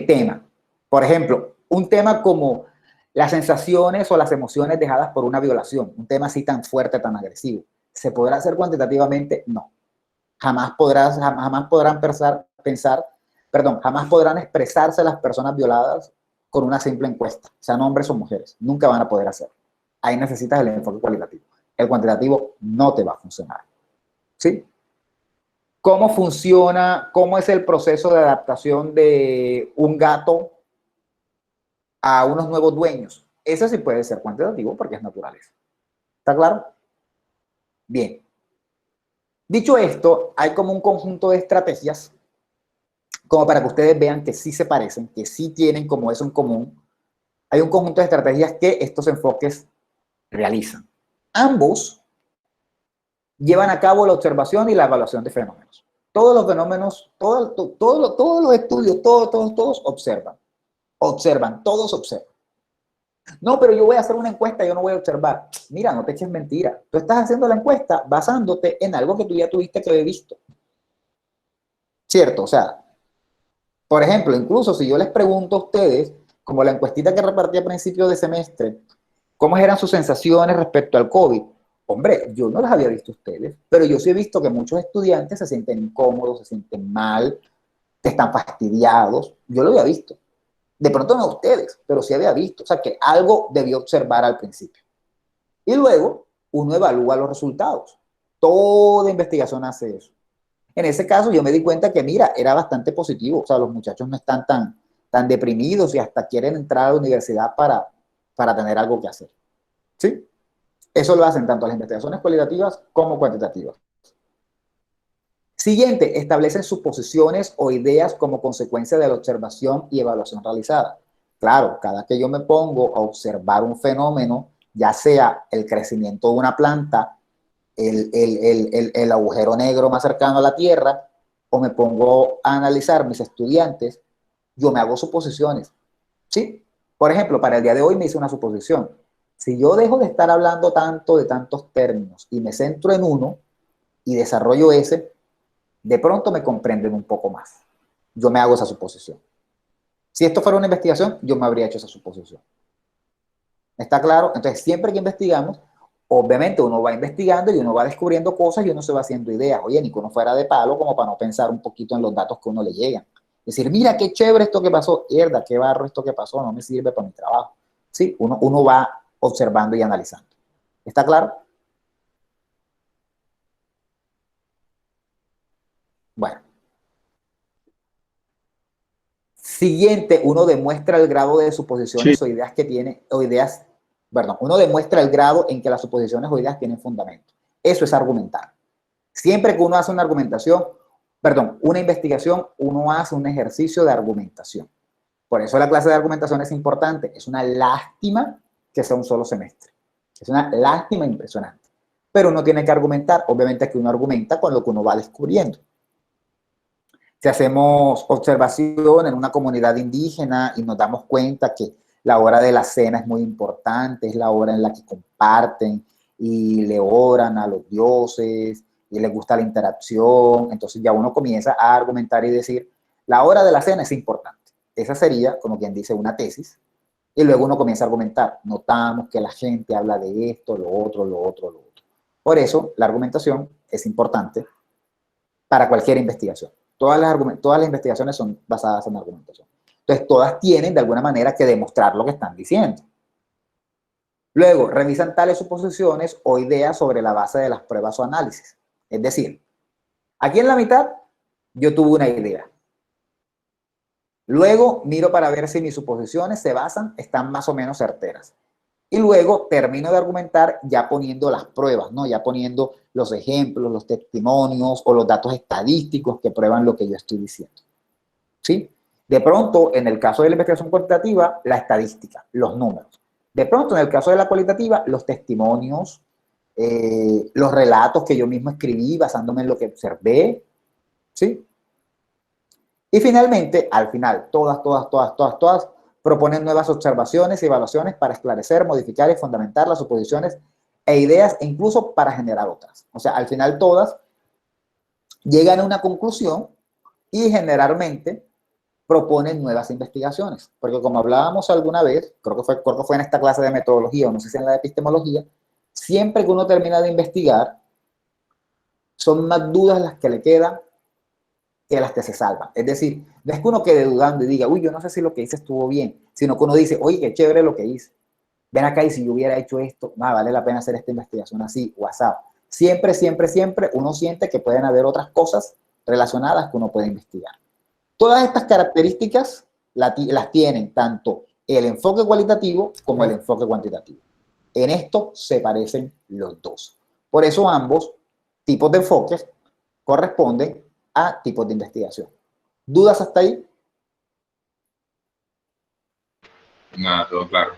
tema. Por ejemplo, un tema como las sensaciones o las emociones dejadas por una violación, un tema así tan fuerte, tan agresivo, ¿se podrá hacer cuantitativamente? No. Jamás podrán expresarse las personas violadas con una simple encuesta, sean hombres o mujeres. Nunca van a poder hacerlo. Ahí necesitas el enfoque cualitativo. El cuantitativo no te va a funcionar. ¿Sí? ¿Cómo funciona, cómo es el proceso de adaptación de un gato a unos nuevos dueños? Ese sí puede ser cuantitativo porque es naturaleza. ¿Está claro? Bien. Dicho esto, hay como un conjunto de estrategias como para que ustedes vean que sí se parecen, que sí tienen como eso en común. Hay un conjunto de estrategias que estos enfoques realizan. Ambos llevan a cabo la observación y la evaluación de fenómenos. Todos los fenómenos, todos los estudios, todos observan. Todos observan. No, pero yo voy a hacer una encuesta, yo no voy a observar. Mira, no te eches mentira. Tú estás haciendo la encuesta basándote en algo que tú ya tuviste que haber visto. ¿Cierto? O sea, por ejemplo, incluso si yo les pregunto a ustedes, como la encuestita que repartí a principio de semestre, ¿cómo eran sus sensaciones respecto al COVID? Hombre, yo no las había visto a ustedes, pero yo sí he visto que muchos estudiantes se sienten incómodos, se sienten mal, están fastidiados. Yo lo había visto. De pronto no a ustedes, pero sí había visto. O sea, que algo debió observar al principio. Y luego uno evalúa los resultados. Toda investigación hace eso. En ese caso yo me di cuenta que, mira, era bastante positivo. O sea, los muchachos no están tan deprimidos y hasta quieren entrar a la universidad para tener algo que hacer. ¿Sí? Eso lo hacen tanto las investigaciones cualitativas como cuantitativas. Siguiente, establecen suposiciones o ideas como consecuencia de la observación y evaluación realizada. Claro, cada que yo me pongo a observar un fenómeno, ya sea el crecimiento de una planta, el agujero negro más cercano a la Tierra, o me pongo a analizar mis estudiantes, yo me hago suposiciones. ¿Sí? Por ejemplo, para el día de hoy me hice una suposición. Si yo dejo de estar hablando tanto de tantos términos y me centro en uno y desarrollo ese, de pronto me comprenden un poco más. Yo me hago esa suposición. Si esto fuera una investigación, yo me habría hecho esa suposición. ¿Está claro? Entonces, siempre que investigamos, obviamente uno va investigando y uno va descubriendo cosas y uno se va haciendo ideas. Oye, ni que uno fuera de palo como para no pensar un poquito en los datos que uno le llegan. Decir, mira qué chévere esto que pasó, mierda, qué barro esto que pasó, no me sirve para mi trabajo. Sí, uno va observando y analizando. ¿Está claro? Bueno. Siguiente, uno demuestra el grado de suposiciones o ideas que tiene, uno demuestra el grado en que las suposiciones o ideas tienen fundamento. Eso es argumentar. Siempre que uno hace una investigación, uno hace un ejercicio de argumentación. Por eso la clase de argumentación es importante. Es una lástima que sea un solo semestre. Es una lástima impresionante. Pero uno tiene que argumentar. Obviamente que uno argumenta con lo que uno va descubriendo. Si hacemos observación en una comunidad indígena y nos damos cuenta que la hora de la cena es muy importante, es la hora en la que comparten y le oran a los dioses y les gusta la interacción, entonces ya uno comienza a argumentar y decir, la hora de la cena es importante. Esa sería, como quien dice, una tesis. Y luego uno comienza a argumentar. Notamos que la gente habla de esto, lo otro, lo otro, lo otro. Por eso, la argumentación es importante para cualquier investigación. Todas las investigaciones son basadas en argumentación. Entonces, todas tienen de alguna manera que demostrar lo que están diciendo. Luego, revisan tales suposiciones o ideas sobre la base de las pruebas o análisis. Es decir, aquí en la mitad, yo tuve una idea. Luego, miro para ver si mis suposiciones se basan, están más o menos certeras. Y luego termino de argumentar ya poniendo las pruebas, ¿no? Ya poniendo los ejemplos, los testimonios o los datos estadísticos que prueban lo que yo estoy diciendo. ¿Sí? De pronto, en el caso de la investigación cuantitativa, la estadística, los números. De pronto, en el caso de la cualitativa, los testimonios, los relatos que yo mismo escribí basándome en lo que observé. ¿Sí? Y finalmente, al final, todas proponen nuevas observaciones y evaluaciones para esclarecer, modificar y fundamentar las suposiciones e ideas e incluso para generar otras. O sea, al final todas llegan a una conclusión y generalmente proponen nuevas investigaciones. Porque como hablábamos alguna vez, creo que fue en esta clase de metodología o no sé si en la de epistemología, siempre que uno termina de investigar, son más dudas las que le quedan que las que se salvan. Es decir, no es que uno quede dudando y diga, uy, yo no sé si lo que hice estuvo bien, sino que uno dice, oye, qué chévere lo que hice. Ven acá y si yo hubiera hecho esto, vale la pena hacer esta investigación así, WhatsApp. Siempre, siempre, siempre uno siente que pueden haber otras cosas relacionadas que uno puede investigar. Todas estas características las tienen tanto el enfoque cualitativo como el enfoque cuantitativo. En esto se parecen los dos. Por eso ambos tipos de enfoques corresponden a tipos de investigación. ¿Dudas hasta ahí? Nada, todo claro.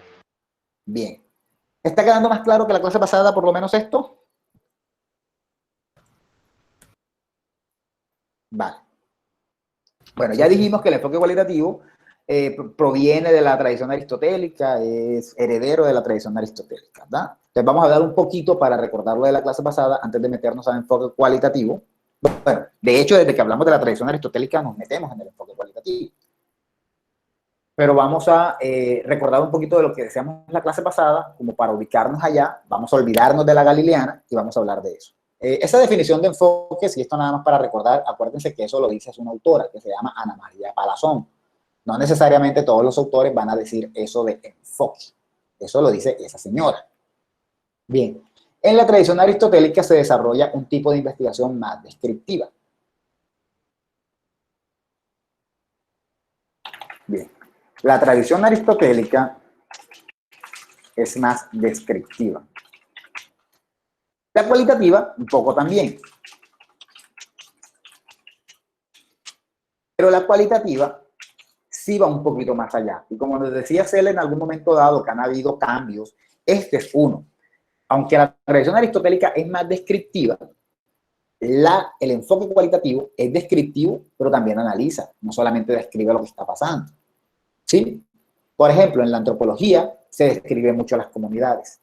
Bien. ¿Está quedando más claro que la clase pasada, por lo menos esto? Vale. Bueno, ya dijimos que el enfoque cualitativo proviene de la tradición aristotélica, es heredero de la tradición aristotélica, ¿verdad? Entonces vamos a hablar un poquito para recordar lo de la clase pasada antes de meternos al enfoque cualitativo. Bueno, de hecho, desde que hablamos de la tradición aristotélica nos metemos en el enfoque cualitativo. Pero vamos a recordar un poquito de lo que decíamos en la clase pasada, como para ubicarnos allá, vamos a olvidarnos de la galileana y vamos a hablar de eso. Esa definición de enfoque, si esto nada más para recordar, acuérdense que eso lo dice una autora que se llama Ana María Palazón. No necesariamente todos los autores van a decir eso de enfoque. Eso lo dice esa señora. Bien. En la tradición aristotélica se desarrolla un tipo de investigación más descriptiva. Bien. La tradición aristotélica es más descriptiva. La cualitativa, un poco también. Pero la cualitativa sí va un poquito más allá. Y como nos decía Cel en algún momento dado que han habido cambios, este es uno. Aunque la tradición aristotélica es más descriptiva, el enfoque cualitativo es descriptivo, pero también analiza, no solamente describe lo que está pasando. ¿Sí? Por ejemplo, en la antropología se describe mucho las comunidades,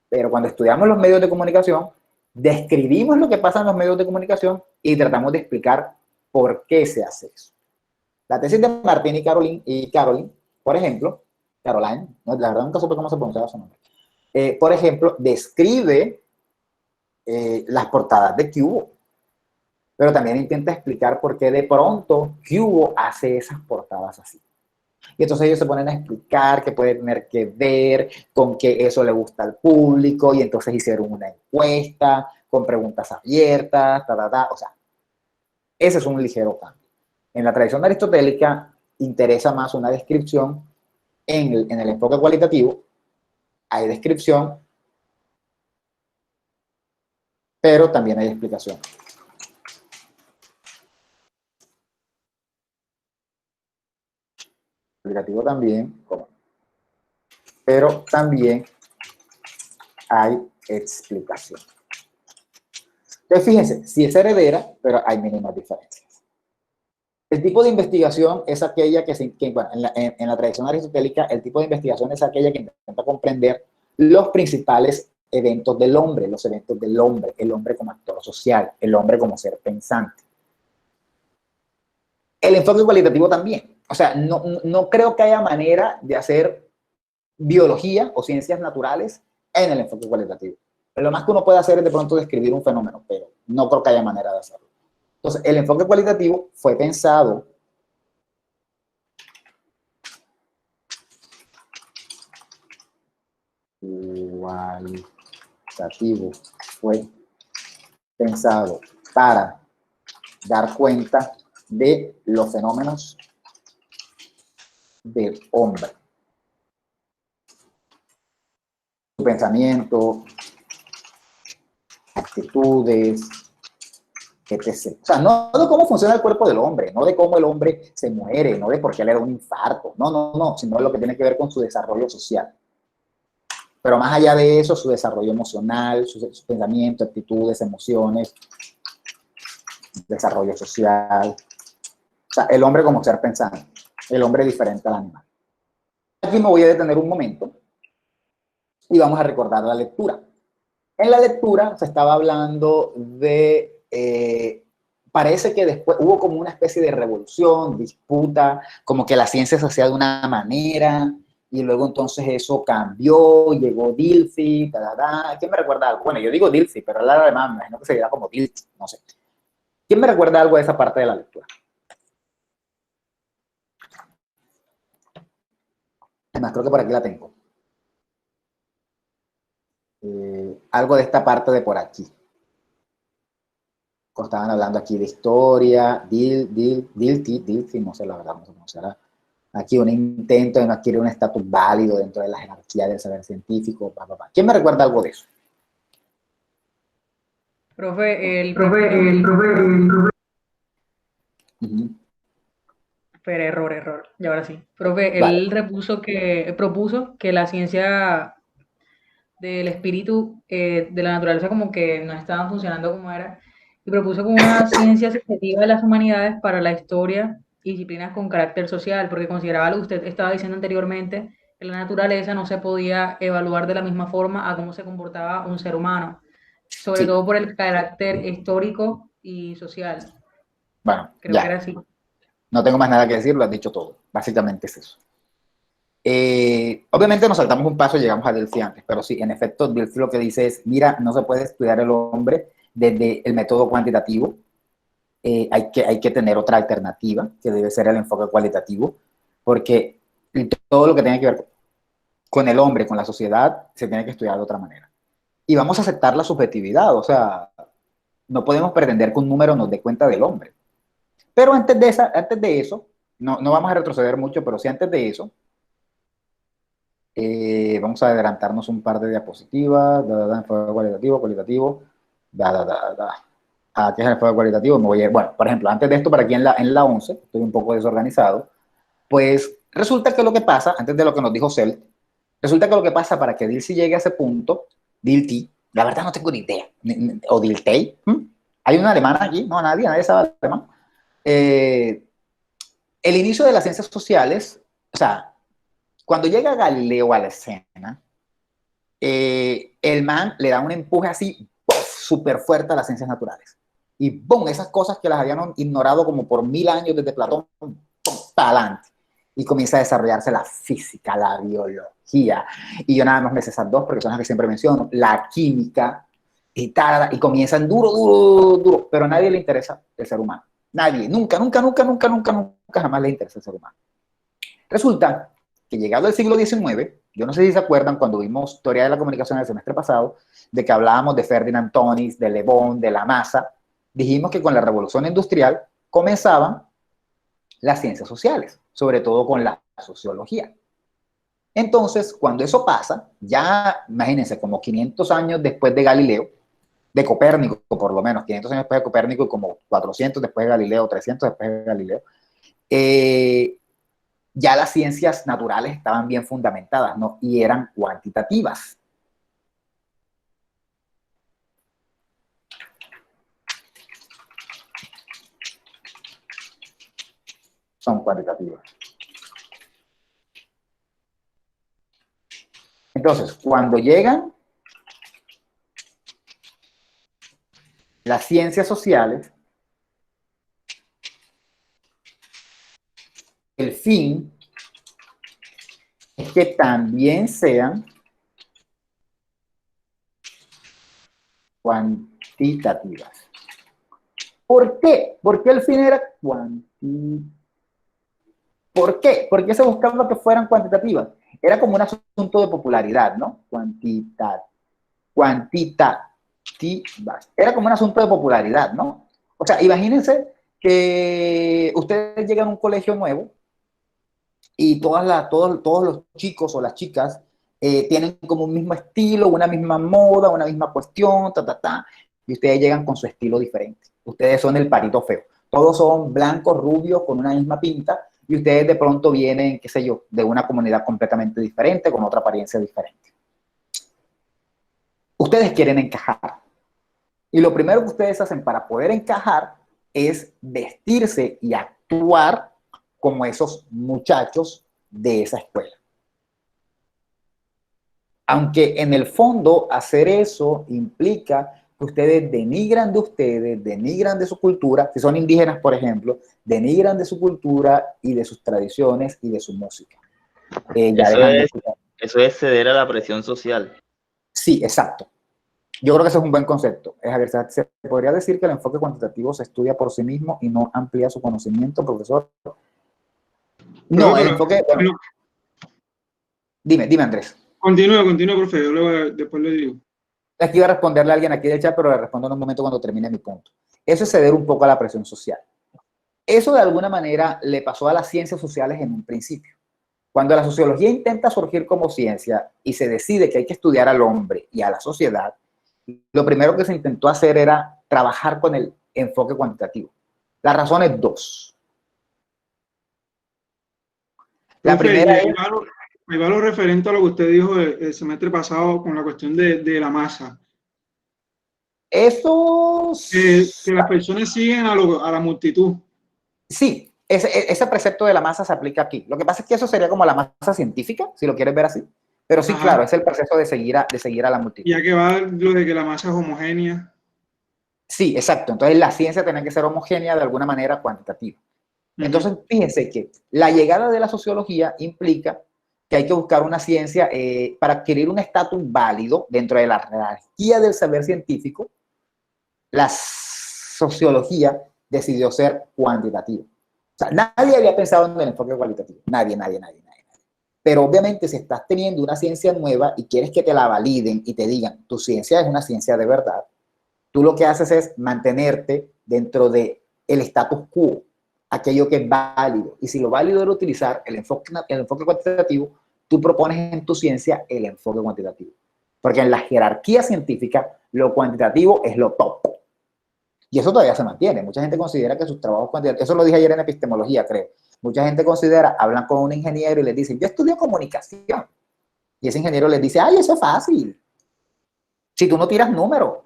pero cuando estudiamos los medios de comunicación, describimos lo que pasa en los medios de comunicación y tratamos de explicar por qué se hace eso. La tesis de Martín y Caroline, por ejemplo, Caroline, no, la verdad nunca supe cómo se pronunciaba su nombre, por ejemplo, describe las portadas de Cubo, pero también intenta explicar por qué de pronto Cubo hace esas portadas así. Y entonces ellos se ponen a explicar que puede tener que ver con que eso le gusta al público, y entonces hicieron una encuesta con preguntas abiertas, o sea, ese es un ligero cambio. En la tradición aristotélica interesa más una descripción, en el enfoque cualitativo hay descripción, pero también hay explicación. Explicativo también, pero también hay explicación. Entonces, fíjense, si es heredera, pero hay mínimas diferencias. Entonces, fíjense, si es heredera, pero hay mínimas diferencias. Entonces, fíjense, si es heredera, pero hay mínimas diferencias. Entonces, fíjense, si es heredera, pero hay mínimas diferencias. Entonces, fíjense, si es heredera, pero hay mínimas diferencias. El tipo de investigación es aquella bueno, en la tradición aristotélica, el tipo de investigación es aquella que intenta comprender los principales eventos del hombre, los eventos del hombre, el hombre como actor social, el hombre como ser pensante. El enfoque cualitativo también. O sea, no creo que haya manera de hacer biología o ciencias naturales en el enfoque cualitativo. Lo más que uno puede hacer es de pronto describir un fenómeno, pero no creo que haya manera de hacerlo. Entonces, el enfoque cualitativo fue pensado fue pensado para dar cuenta de los fenómenos del hombre. Su pensamiento, actitudes, etc. O sea, no de cómo funciona el cuerpo del hombre, no de cómo el hombre se muere, no de por qué le da un infarto, no, sino de lo que tiene que ver con su desarrollo social. Pero más allá de eso, su desarrollo emocional, su pensamiento, actitudes, emociones, desarrollo social. O sea, el hombre como ser pensante, el hombre diferente al animal. Aquí me voy a detener un momento y vamos a recordar la lectura. En la lectura se estaba hablando de, parece que después hubo como una especie de revolución, disputa, como que la ciencia se hacía de una manera, y luego entonces eso cambió, llegó Dilthey, ¿Quién me recuerda algo? Bueno, yo digo Dilthey, pero él era alemán, me imagino que se dirá como Dilthey, no sé. ¿Quién me recuerda algo de esa parte de la lectura? Además, creo que por aquí la tengo. Algo de esta parte de por aquí. Estaban hablando aquí de historia, Dilthey, no sé la verdad, no sé cómo será. Aquí un intento de no adquirir un estatus válido dentro de la jerarquía del saber científico. ¿Quién me recuerda algo de eso? Profe, Pero error. Y ahora sí. Profe, él propuso que la ciencia del espíritu de la naturaleza como que no estaba funcionando como era, y propuso como una ciencia subjetiva de las humanidades para la historia y disciplinas con carácter social, porque consideraba lo que usted estaba diciendo anteriormente, que la naturaleza no se podía evaluar de la misma forma a cómo se comportaba un ser humano, sobre todo por el carácter histórico y social. Bueno, creo que era así. No tengo más nada que decir, lo has dicho todo. Básicamente es eso. Obviamente nos saltamos un paso y llegamos a Dilthey antes, pero sí, en efecto, Dilthey lo que dice es, mira, no se puede estudiar el hombre desde el método cuantitativo, hay que tener otra alternativa, que debe ser el enfoque cualitativo, porque todo lo que tiene que ver con el hombre, con la sociedad, se tiene que estudiar de otra manera. Y vamos a aceptar la subjetividad, o sea, no podemos pretender que un número nos dé cuenta del hombre. Pero antes de eso, no vamos a retroceder mucho, pero sí antes de eso, vamos a adelantarnos un par de diapositivas, enfoque cualitativo, ¿qué es el enfoque cualitativo? Me voy a ir, bueno, por ejemplo, antes de esto, para aquí en la 11, estoy un poco desorganizado, pues resulta que lo que pasa, antes de lo que nos dijo Selt, resulta que lo que pasa para que Dilthey llegue a ese punto, Dilthey, la verdad no tengo ni idea, o Dilthey, ¿hay una alemana aquí? No, nadie sabe alemán. El inicio de las ciencias sociales, o sea, cuando llega Galileo a la escena, el man le da un empuje así, súper fuerte a las ciencias naturales. Y ¡bum! Esas cosas que las habían ignorado como por 1000 años desde Platón, ¡pum! Para adelante. Y comienza a desarrollarse la física, la biología. Y yo nada más me sé esas dos porque son las que siempre menciono, la química, y comienzan duro, pero a nadie le interesa el ser humano. Nadie, nunca jamás le interesa el ser humano. Resulta que llegado el siglo XIX, yo no sé si se acuerdan cuando vimos Teoría de la Comunicación el semestre pasado, de que hablábamos de Ferdinand Tönnies, de Le Bon, de la masa, dijimos que con la revolución industrial comenzaban las ciencias sociales, sobre todo con la sociología. Entonces, cuando eso pasa, ya imagínense, como 500 años después de Galileo, de Copérnico por lo menos, 500 años después de Copérnico y como 400 después de Galileo, 300 después de Galileo, ya las ciencias naturales estaban bien fundamentadas, ¿no? Y eran cuantitativas. son cuantitativas. Entonces, cuando llegan las ciencias sociales, el fin es que también sean cuantitativas. ¿Por qué? ¿Por qué el fin era cuantitativo? ¿Por qué? ¿Por qué se buscaba que fueran cuantitativas? Era como un asunto de popularidad, ¿no? Cuantitativas. Era como un asunto de popularidad, ¿no? O sea, imagínense que ustedes llegan a un colegio nuevo y todos los chicos o las chicas tienen como un mismo estilo, una misma moda, una misma cuestión, y ustedes llegan con su estilo diferente. Ustedes son el parito feo. Todos son blancos, rubios, con una misma pinta, y ustedes de pronto vienen, qué sé yo, de una comunidad completamente diferente, con otra apariencia diferente. Ustedes quieren encajar. Y lo primero que ustedes hacen para poder encajar es vestirse y actuar como esos muchachos de esa escuela. Aunque en el fondo hacer eso implica que ustedes denigran de ustedes, denigran de su cultura, si son indígenas, por ejemplo, denigran de su cultura y de sus tradiciones y de su música. Eso es ceder a la presión social. Sí, exacto. Yo creo que ese es un buen concepto. Se podría decir que el enfoque cuantitativo se estudia por sí mismo y no amplía su conocimiento, profesor. No, el enfoque... Bueno, dime, Andrés. Continúa, profe, yo después le digo. Aquí iba a responderle a alguien aquí del chat, pero le respondo en un momento cuando termine mi punto. Eso es ceder un poco a la presión social. Eso de alguna manera le pasó a las ciencias sociales en un principio. Cuando la sociología intenta surgir como ciencia y se decide que hay que estudiar al hombre y a la sociedad, lo primero que se intentó hacer era trabajar con el enfoque cuantitativo. La razón es dos. La primera es... Me va lo referente a lo que usted dijo el semestre pasado con la cuestión de la masa. Eso... Que las personas siguen a la multitud. Sí, ese precepto de la masa se aplica aquí. Lo que pasa es que eso sería como la masa científica, si lo quieres ver así. Pero sí, claro, es el proceso de seguir a la multitud. Ya que va lo de que la masa es homogénea. Sí, exacto. Entonces la ciencia tiene que ser homogénea de alguna manera cuantitativa. Entonces, fíjense que la llegada de la sociología implica que hay que buscar una ciencia para adquirir un estatus válido dentro de la jerarquía del saber científico. La sociología decidió ser cuantitativa. O sea, nadie había pensado en el enfoque cualitativo. Nadie. Pero obviamente si estás teniendo una ciencia nueva y quieres que te la validen y te digan, tu ciencia es una ciencia de verdad, tú lo que haces es mantenerte dentro del status quo, aquello que es válido. Y si lo válido era utilizar el enfoque cuantitativo, tú propones en tu ciencia el enfoque cuantitativo. Porque en la jerarquía científica, lo cuantitativo es lo top. Y eso todavía se mantiene. Mucha gente considera que sus trabajos cuantitativos, eso lo dije ayer en epistemología, creo. Mucha gente considera, hablan con un ingeniero y les dicen, yo estudio comunicación. Y ese ingeniero les dice, ay, eso es fácil. Si tú no tiras números.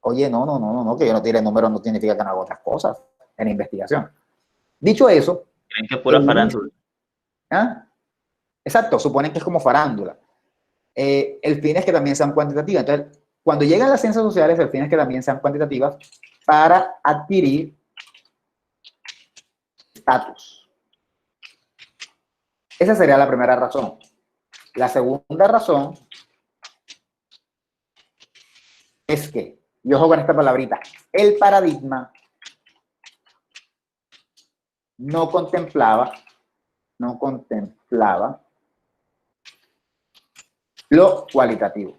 Oye, no, que yo no tire números no significa que no haga otras cosas en investigación. Dicho eso... Creen que es pura farándula. ¿Ah? Exacto, suponen que es como farándula. El fin es que también sean cuantitativas. Entonces, cuando llegan las ciencias sociales, el fin es que también sean cuantitativas para adquirir estatus. Esa sería la primera razón. La segunda razón es que, y ojo con esta palabrita, el paradigma no contemplaba lo cualitativo.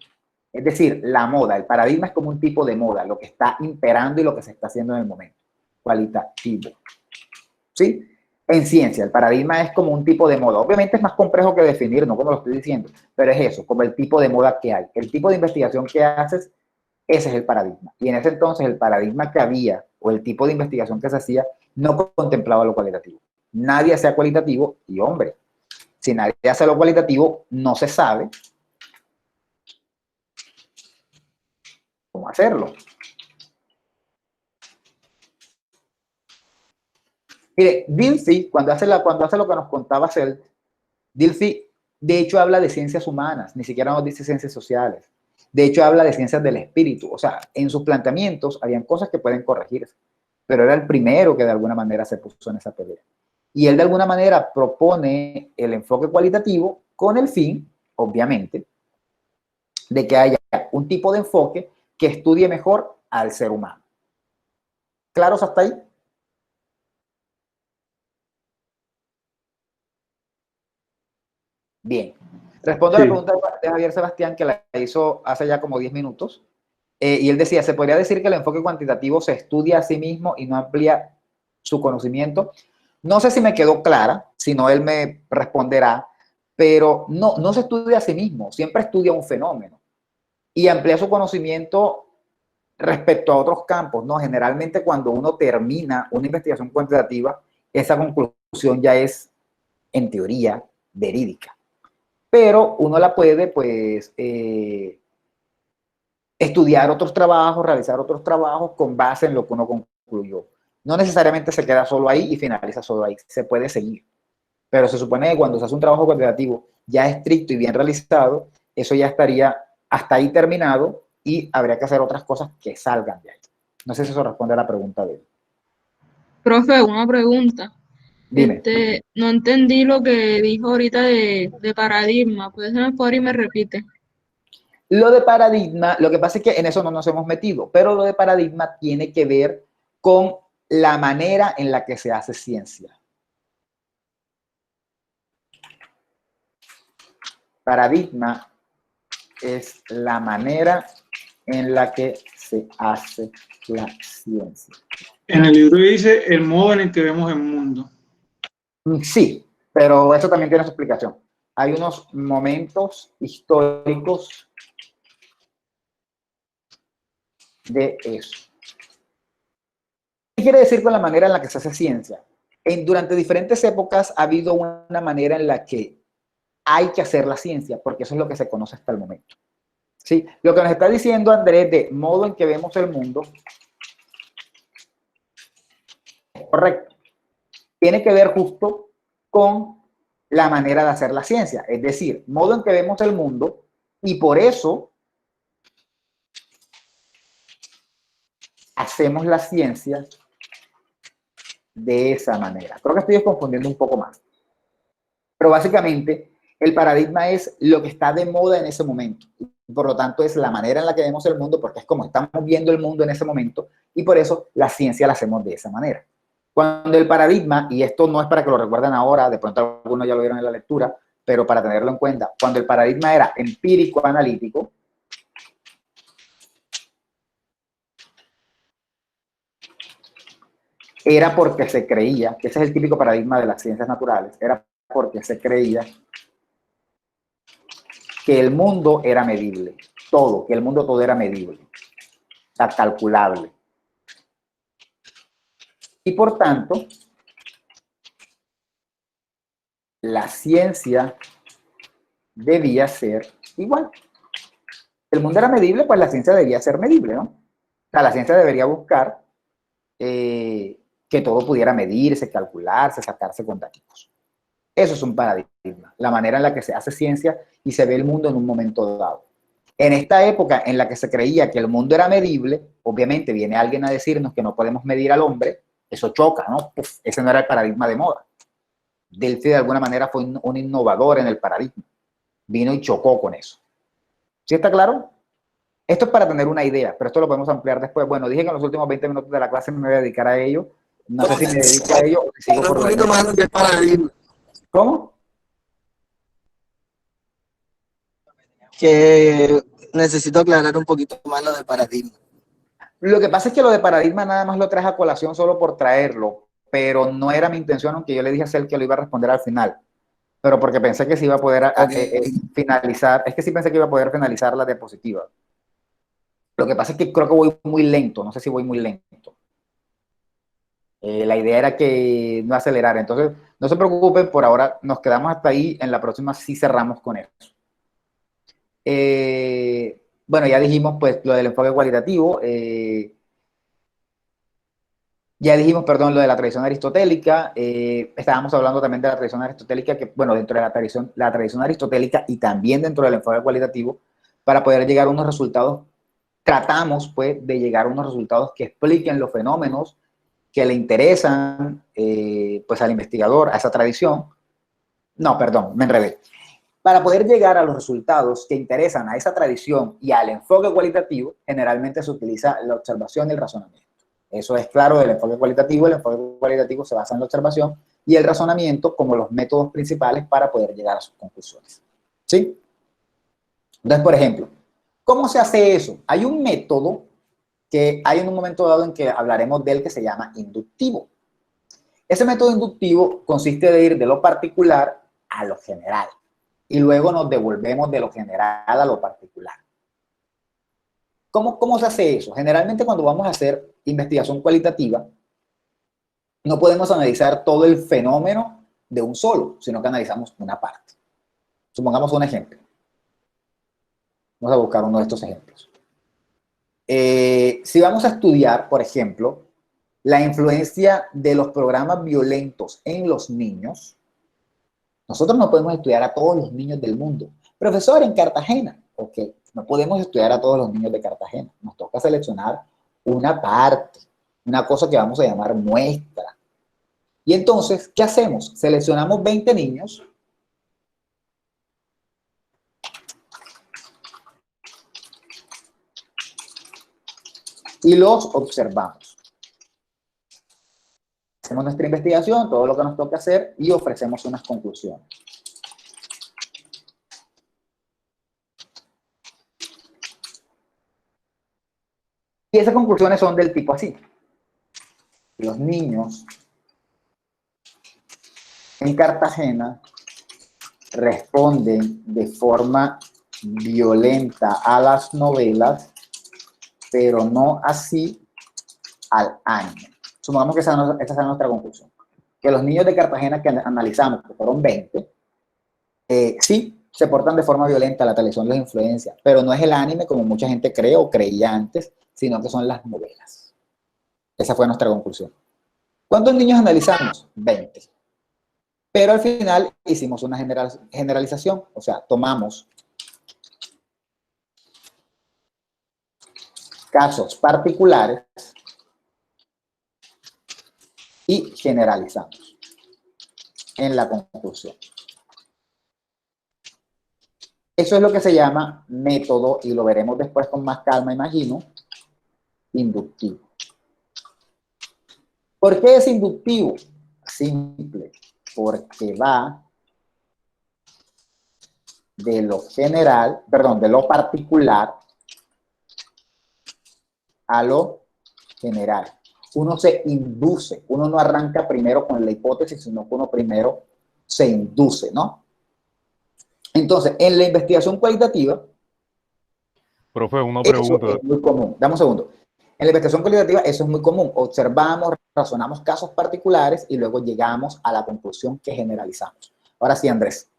Es decir, la moda, el paradigma es como un tipo de moda, lo que está imperando y lo que se está haciendo en el momento. Cualitativo. ¿Sí? En ciencia, el paradigma es como un tipo de moda. Obviamente es más complejo que definir, no como lo estoy diciendo, pero es eso, como el tipo de moda que hay. El tipo de investigación que haces, ese es el paradigma. Y en ese entonces el paradigma que había, o el tipo de investigación que se hacía, no contemplaba lo cualitativo. Nadie hacía cualitativo, y hombre, si nadie hace lo cualitativo, no se sabe cómo hacerlo. Mire, Dilthey, cuando hace lo que nos contaba Cel, Dilthey, de hecho, habla de ciencias humanas, ni siquiera nos dice ciencias sociales. De hecho, habla de ciencias del espíritu. O sea, en sus planteamientos habían cosas que pueden corregirse, pero era el primero que de alguna manera se puso en esa pelea. Y él de alguna manera propone el enfoque cualitativo con el fin, obviamente, de que haya un tipo de enfoque que estudie mejor al ser humano. ¿Claros hasta ahí? Bien. Respondo a la Sí. pregunta de Javier Sebastián, que la hizo hace ya como 10 minutos. Y él decía, ¿se podría decir que el enfoque cuantitativo se estudia a sí mismo y no amplía su conocimiento? No sé si me quedó clara, si no él me responderá, pero no se estudia a sí mismo, siempre estudia un fenómeno y amplía su conocimiento respecto a otros campos, ¿no? Generalmente cuando uno termina una investigación cuantitativa, esa conclusión ya es, en teoría, verídica. Pero uno la puede, pues, estudiar otros trabajos, realizar otros trabajos con base en lo que uno concluyó. No necesariamente se queda solo ahí y finaliza solo ahí, se puede seguir. Pero se supone que cuando se hace un trabajo cuantitativo ya estricto y bien realizado, eso ya estaría hasta ahí terminado y habría que hacer otras cosas que salgan de ahí. No sé si eso responde a la pregunta de él. Profe, una pregunta. Dime. No entendí lo que dijo ahorita de paradigma. ¿Puede ser por y me repite? Lo de paradigma, lo que pasa es que en eso no nos hemos metido, pero lo de paradigma tiene que ver con la manera en la que se hace ciencia. Paradigma es la manera en la que se hace la ciencia. En el libro dice el modo en el que vemos el mundo. Sí, pero eso también tiene su explicación. Hay unos momentos históricos de eso. ¿Qué quiere decir con la manera en la que se hace ciencia? Durante diferentes épocas ha habido una manera en la que hay que hacer la ciencia, porque eso es lo que se conoce hasta el momento. ¿Sí? Lo que nos está diciendo Andrés de modo en que vemos el mundo es correcto. Tiene que ver justo con la manera de hacer la ciencia, es decir, modo en que vemos el mundo, y por eso hacemos la ciencia de esa manera. Creo que estoy confundiendo un poco más. Pero básicamente, el paradigma es lo que está de moda en ese momento. Por lo tanto, es la manera en la que vemos el mundo, porque es como estamos viendo el mundo en ese momento, y por eso la ciencia la hacemos de esa manera. Cuando el paradigma, y esto no es para que lo recuerden ahora, de pronto algunos ya lo vieron en la lectura, pero para tenerlo en cuenta, cuando el paradigma era empírico-analítico, era porque se creía, que ese es el típico paradigma de las ciencias naturales, era porque se creía que el mundo era medible, todo, que el mundo todo era medible, o sea, calculable. Y por tanto, la ciencia debía ser igual. El mundo era medible, pues la ciencia debía ser medible, ¿no? O sea, la ciencia debería buscar que todo pudiera medirse, calcularse, sacarse cuantitativos. Eso es un paradigma, la manera en la que se hace ciencia y se ve el mundo en un momento dado. En esta época en la que se creía que el mundo era medible, obviamente viene alguien a decirnos que no podemos medir al hombre, eso choca, ¿no? Uf, ese no era el paradigma de moda. Dilthey de alguna manera fue un innovador en el paradigma. Vino y chocó con eso. ¿Sí está claro? Esto es para tener una idea, pero esto lo podemos ampliar después. Bueno, dije que en los últimos 20 minutos de la clase me voy a dedicar a ello. No sé si me dedico a ello o si sigo por Un poquito más del paradigma. ¿Cómo? Que necesito aclarar un poquito más lo del paradigma. Lo que pasa es que lo de paradigma nada más lo traje a colación solo por traerlo, pero no era mi intención, aunque yo le dije a Cel que lo iba a responder al final, pero porque pensé que se iba a poder finalizar, es que sí pensé que iba a poder finalizar la diapositiva. Lo que pasa es que creo que voy muy lento, no sé si voy muy lento. La idea era que no acelerara, entonces no se preocupen, por ahora nos quedamos hasta ahí, en la próxima sí cerramos con eso. Bueno, ya dijimos pues lo del enfoque cualitativo. Ya dijimos, perdón, lo de la tradición aristotélica. Estábamos hablando también de la tradición aristotélica, que, bueno, dentro de la tradición aristotélica y también dentro del enfoque cualitativo, para poder llegar a unos resultados, tratamos, pues, de llegar a unos resultados que expliquen los fenómenos que le interesan, pues, al investigador, a esa tradición. No, perdón, me enredé. Para poder llegar a los resultados que interesan a esa tradición y al enfoque cualitativo, generalmente se utiliza la observación y el razonamiento. Eso es claro del enfoque cualitativo. El enfoque cualitativo se basa en la observación y el razonamiento como los métodos principales para poder llegar a sus conclusiones. ¿Sí? Entonces, por ejemplo, ¿cómo se hace eso? Hay un método que hay en un momento dado en que hablaremos de él que se llama inductivo. Ese método inductivo consiste de ir de lo particular a lo general y luego nos devolvemos de lo general a lo particular. ¿Cómo se hace eso? Generalmente cuando vamos a hacer investigación cualitativa, no podemos analizar todo el fenómeno de un solo, sino que analizamos una parte. Supongamos un ejemplo. Vamos a buscar uno de estos ejemplos. Si vamos a estudiar, por ejemplo, la influencia de los programas violentos en los niños, nosotros no podemos estudiar a todos los niños del mundo. Profesor, en Cartagena, ok, no podemos estudiar a todos los niños de Cartagena. Nos toca seleccionar una parte, una cosa que vamos a llamar muestra. Y entonces, ¿qué hacemos? Seleccionamos 20 niños y los observamos. Hacemos nuestra investigación, todo lo que nos toca hacer y ofrecemos unas conclusiones. Y esas conclusiones son del tipo así. Los niños en Cartagena responden de forma violenta a las novelas, pero no así al anime. Supongamos que esa sea nuestra conclusión. Que los niños de Cartagena que analizamos, que fueron 20, sí se portan de forma violenta, la televisión los influencia, pero no es el anime como mucha gente cree o creía antes, sino que son las novelas. Esa fue nuestra conclusión. ¿Cuántos niños analizamos? 20. Pero al final hicimos una generalización, o sea, tomamos casos particulares y generalizamos en la conclusión. Eso es lo que se llama método, y lo veremos después con más calma, imagino, inductivo. ¿Por qué es inductivo? Simple, porque va de lo general, perdón, de lo particular a lo general. Uno se induce, uno no arranca primero con la hipótesis, sino que uno primero se induce, ¿no? Entonces, en la investigación cualitativa, profe, una eso pregunta. es muy común. Dame un segundo. En la investigación cualitativa eso es muy común. Observamos, razonamos casos particulares y luego llegamos a la conclusión que generalizamos. Ahora sí, Andrés.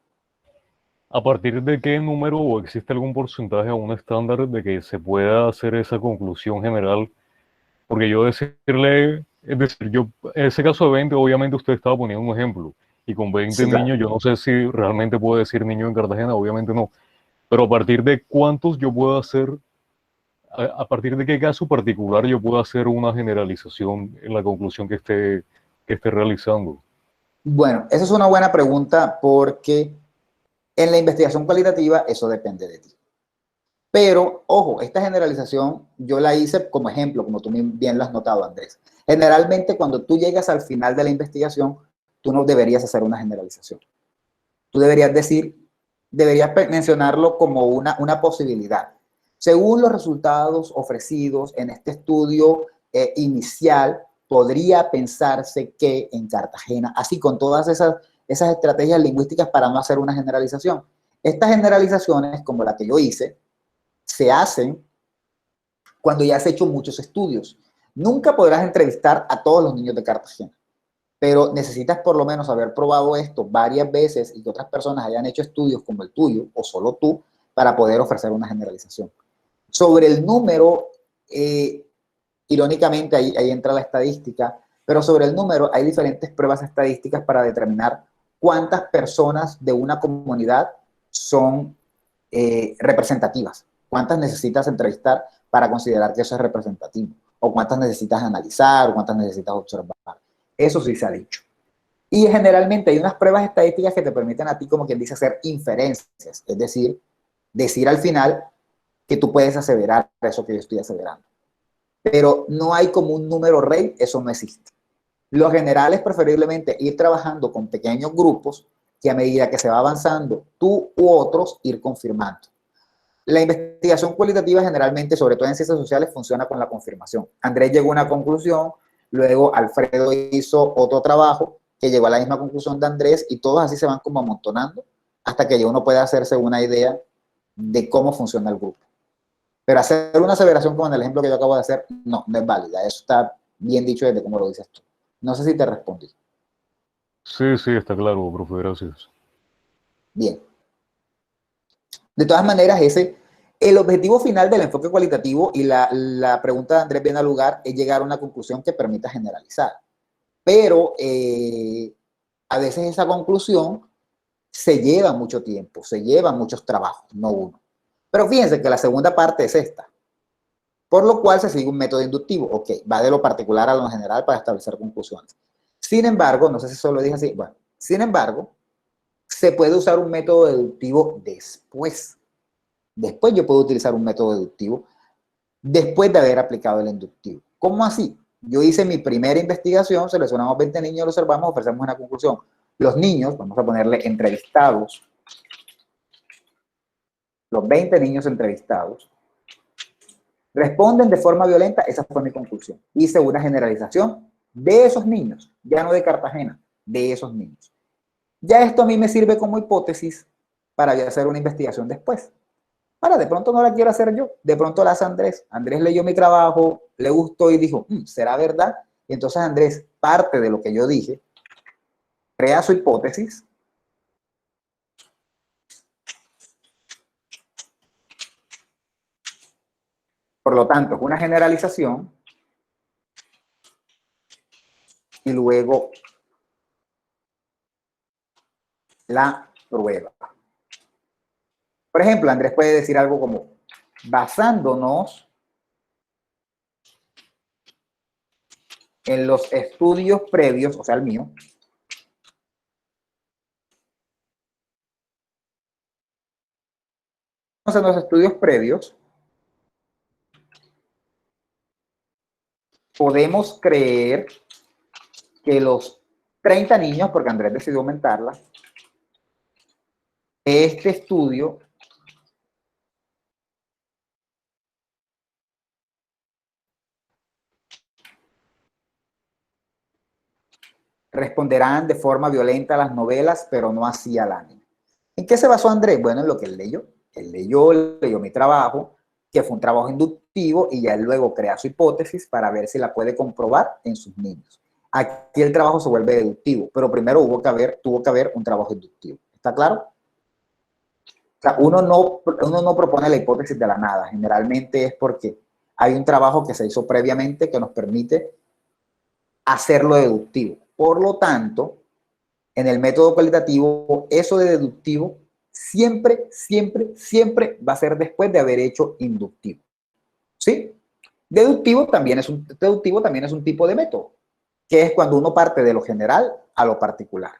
¿A partir de qué número o existe algún porcentaje o un estándar de que se pueda hacer esa conclusión general? Porque yo decirle, es decir, yo, en ese caso de 20, obviamente usted estaba poniendo un ejemplo, y con 20 Sí, claro. niños, yo no sé si realmente puedo decir niño en Cartagena, obviamente no, pero a partir de cuántos yo puedo hacer, a partir de qué caso particular yo puedo hacer una generalización en la conclusión que esté realizando. Bueno, esa es una buena pregunta porque en la investigación cualitativa eso depende de ti. Pero, ojo, esta generalización yo la hice como ejemplo, como tú bien lo has notado, Andrés. Generalmente, cuando tú llegas al final de la investigación, tú no deberías hacer una generalización. Tú deberías mencionarlo como una posibilidad. Según los resultados ofrecidos en este estudio inicial, podría pensarse que en Cartagena, así con todas esas estrategias lingüísticas para no hacer una generalización. Estas generalizaciones, como la que yo hice, se hacen cuando ya has hecho muchos estudios. Nunca podrás entrevistar a todos los niños de Cartagena, pero necesitas por lo menos haber probado esto varias veces y que otras personas hayan hecho estudios como el tuyo, o solo tú, para poder ofrecer una generalización. Sobre el número, irónicamente, ahí entra la estadística, Pero sobre el número hay diferentes pruebas estadísticas para determinar cuántas personas de una comunidad son representativas, cuántas necesitas entrevistar para considerar que eso es representativo, o cuántas necesitas analizar, o cuántas necesitas observar. Eso sí se ha dicho. Y generalmente hay unas pruebas estadísticas que te permiten a ti, como quien dice, hacer inferencias, es decir al final que tú puedes aseverar eso que yo estoy aseverando. Pero no hay como un número rey, eso no existe. Lo general es preferiblemente ir trabajando con pequeños grupos que a medida que se va avanzando, tú u otros ir confirmando. La investigación cualitativa generalmente, sobre todo en ciencias sociales, funciona con la confirmación. Andrés llegó a una conclusión, luego Alfredo hizo otro trabajo que llegó a la misma conclusión de Andrés y todos así se van como amontonando hasta que ya uno puede hacerse una idea de cómo funciona el grupo. Pero hacer una aseveración como en el ejemplo que yo acabo de hacer, no es válida. Eso está bien dicho desde cómo lo dices tú. No sé si te respondí. Sí, sí, está claro, profe, gracias. Bien. De todas maneras, el objetivo final del enfoque cualitativo y la pregunta de Andrés viene al lugar es llegar a una conclusión que permita generalizar. Pero a veces esa conclusión se lleva mucho tiempo, se lleva muchos trabajos, no uno. Pero fíjense que la segunda parte es esta. Por lo cual se sigue un método inductivo. Ok, va de lo particular a lo general para establecer conclusiones. Sin embargo, no sé si solo lo dije así, bueno, sin embargo, se puede usar un método deductivo después. Después yo puedo utilizar un método deductivo después de haber aplicado el inductivo. ¿Cómo así? Yo hice mi primera investigación, seleccionamos 20 niños, lo observamos, ofrecemos una conclusión. Los niños, vamos a ponerle entrevistados, los 20 niños entrevistados, responden de forma violenta, esa fue mi conclusión. Hice una generalización de esos niños, ya no de Cartagena, de esos niños. Ya esto a mí me sirve como hipótesis para yo hacer una investigación después. Ahora, de pronto no la quiero hacer yo, de pronto la hace Andrés. Andrés leyó mi trabajo, le gustó y dijo, ¿será verdad? Y entonces Andrés, parte de lo que yo dije, crea su hipótesis, por lo tanto, es una generalización y luego la prueba. Por ejemplo, Andrés puede decir algo como, basándonos en los estudios previos, o sea, el mío, en los estudios previos, podemos creer que los 30 niños, porque Andrés decidió aumentarla, este estudio responderán de forma violenta a las novelas, pero no así al anime. ¿En qué se basó Andrés? Bueno, en lo que él leyó. Él leyó mi trabajo, que fue un trabajo inductivo, y ya él luego crea su hipótesis para ver si la puede comprobar en sus niños. Aquí el trabajo se vuelve deductivo, pero primero tuvo que haber un trabajo inductivo. ¿Está claro? O sea, uno no propone la hipótesis de la nada. Generalmente es porque hay un trabajo que se hizo previamente que nos permite hacerlo deductivo. Por lo tanto, en el método cualitativo, eso de deductivo siempre va a ser después de haber hecho inductivo. ¿Sí? Deductivo también es un tipo de método, que es cuando uno parte de lo general a lo particular.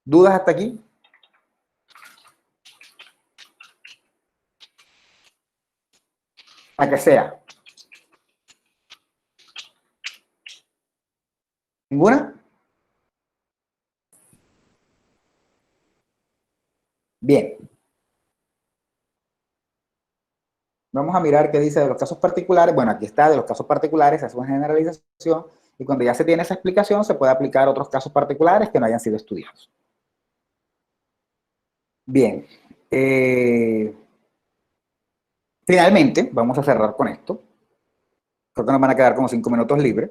¿Dudas hasta aquí? A que sea. ¿Ninguna? Bien. Vamos a mirar qué dice de los casos particulares. Bueno, aquí está, de los casos particulares, se hace una generalización, y cuando ya se tiene esa explicación, se puede aplicar a otros casos particulares que no hayan sido estudiados. Bien. Finalmente, vamos a cerrar con esto. Creo que nos van a quedar como 5 minutos libres.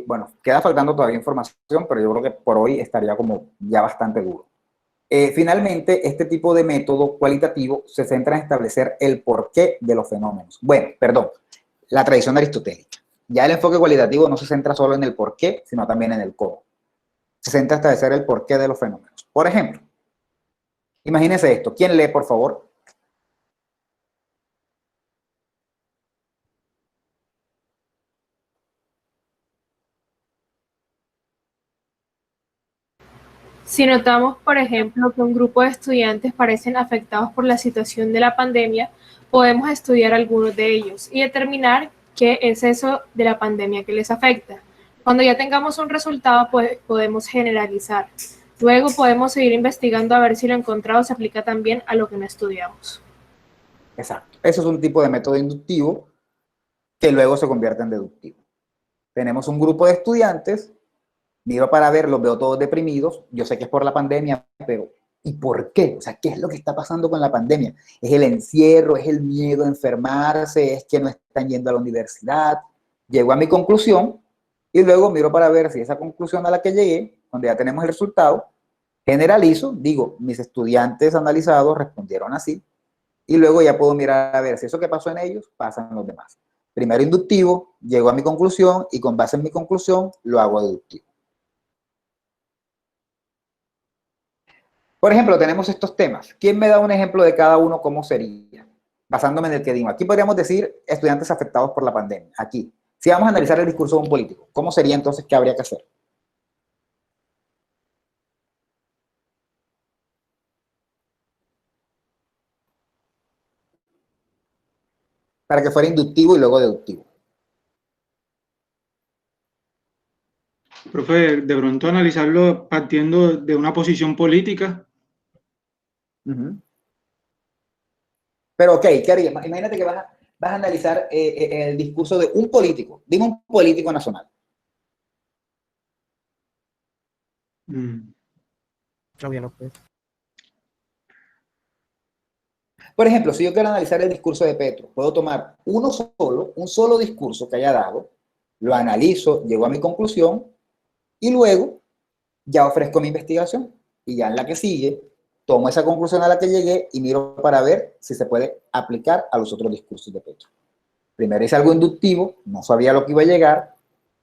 Bueno, queda faltando todavía información, pero yo creo que por hoy estaría como ya bastante duro. Finalmente, este tipo de método cualitativo se centra en establecer el porqué de los fenómenos. Bueno, perdón, la tradición aristotélica. Ya el enfoque cualitativo no se centra solo en el por qué, sino también en el cómo. Se centra en establecer el porqué de los fenómenos. Por ejemplo, imagínense esto. ¿Quién lee, por favor? Si notamos, por ejemplo, que un grupo de estudiantes parecen afectados por la situación de la pandemia, podemos estudiar algunos de ellos y determinar qué es eso de la pandemia que les afecta. Cuando ya tengamos un resultado, pues, podemos generalizar. Luego podemos seguir investigando a ver si lo encontrado se aplica también a lo que no estudiamos. Exacto. Eso es un tipo de método inductivo que luego se convierte en deductivo. Tenemos un grupo de estudiantes, miro para ver, los veo todos deprimidos, yo sé que es por la pandemia, pero ¿y por qué? O sea, ¿qué es lo que está pasando con la pandemia? ¿Es el encierro? ¿Es el miedo a enfermarse? ¿Es que no están yendo a la universidad? Llego a mi conclusión y luego miro para ver si esa conclusión a la que llegué, cuando ya tenemos el resultado, generalizo, digo, mis estudiantes analizados respondieron así, y luego ya puedo mirar a ver si eso que pasó en ellos pasa en los demás. Primero inductivo, llego a mi conclusión y con base en mi conclusión lo hago deductivo. Por ejemplo, tenemos estos temas. ¿Quién me da un ejemplo de cada uno cómo sería? Basándome en el que digo. Aquí podríamos decir estudiantes afectados por la pandemia. Aquí. Si vamos a analizar el discurso de un político, ¿cómo sería entonces qué habría que hacer? Para que fuera inductivo y luego deductivo. Profe, de pronto analizarlo partiendo de una posición política. Pero ok, ¿qué haría? Imagínate que vas a analizar el discurso de un político. Dime un político nacional. Por ejemplo, si yo quiero analizar el discurso de Petro, puedo tomar un solo discurso que haya dado, lo analizo, llego a mi conclusión y luego ya ofrezco mi investigación. Y ya en la que sigue, tomo esa conclusión a la que llegué y miro para ver si se puede aplicar a los otros discursos de Petro. Primero hice algo inductivo, no sabía lo que iba a llegar,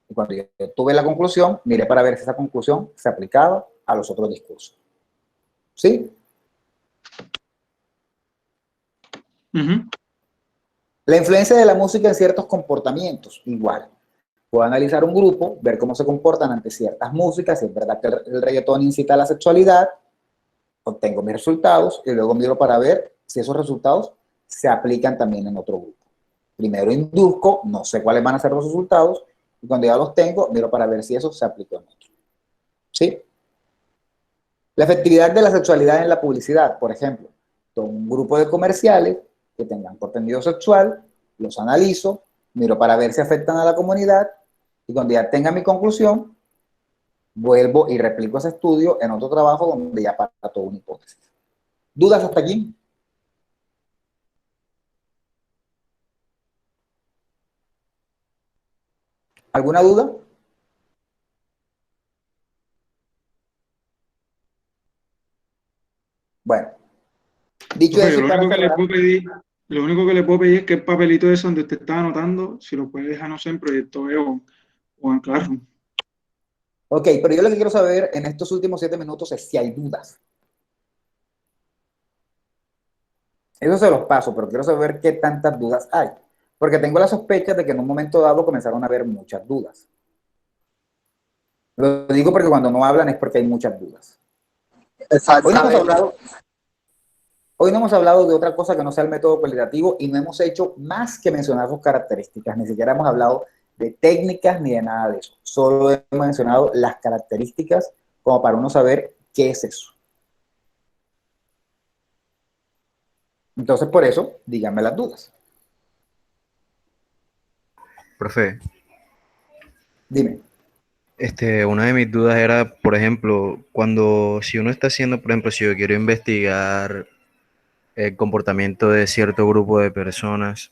y cuando yo tuve la conclusión, miré para ver si esa conclusión se aplicaba a los otros discursos. ¿Sí? La influencia de la música en ciertos comportamientos, igual. Puedo analizar un grupo, ver cómo se comportan ante ciertas músicas, si es verdad que el reggaetón incita a la sexualidad, obtengo mis resultados y luego miro para ver si esos resultados se aplican también en otro grupo. Primero induzco, no sé cuáles van a ser los resultados, y cuando ya los tengo, miro para ver si eso se aplica en otro. ¿Sí? La efectividad de la sexualidad en la publicidad, por ejemplo, tomo un grupo de comerciales que tengan contenido sexual, los analizo, miro para ver si afectan a la comunidad, y cuando ya tenga mi conclusión, vuelvo y replico ese estudio en otro trabajo donde ya para toda una hipótesis. ¿Dudas hasta aquí? ¿Alguna duda? Bueno, dicho Profe, eso, lo único que le puedo pedir es que el papelito ese donde usted estaba anotando, si lo puede dejar, no sé, en Proyecto E o en Classroom. Ok, pero yo lo que quiero saber en estos últimos 7 minutos es si hay dudas. Eso se los paso, pero quiero saber qué tantas dudas hay. Porque tengo la sospecha de que en un momento dado comenzaron a haber muchas dudas. Lo digo porque cuando no hablan es porque hay muchas dudas. Hoy no hemos hablado de otra cosa que no sea el método cualitativo y no hemos hecho más que mencionar sus características. Ni siquiera hemos hablado de técnicas ni de nada de eso. Solo hemos mencionado las características como para uno saber qué es eso. Entonces, por eso, díganme las dudas. Profe. Dime. Una de mis dudas era, por ejemplo, si uno está haciendo, por ejemplo, si yo quiero investigar el comportamiento de cierto grupo de personas,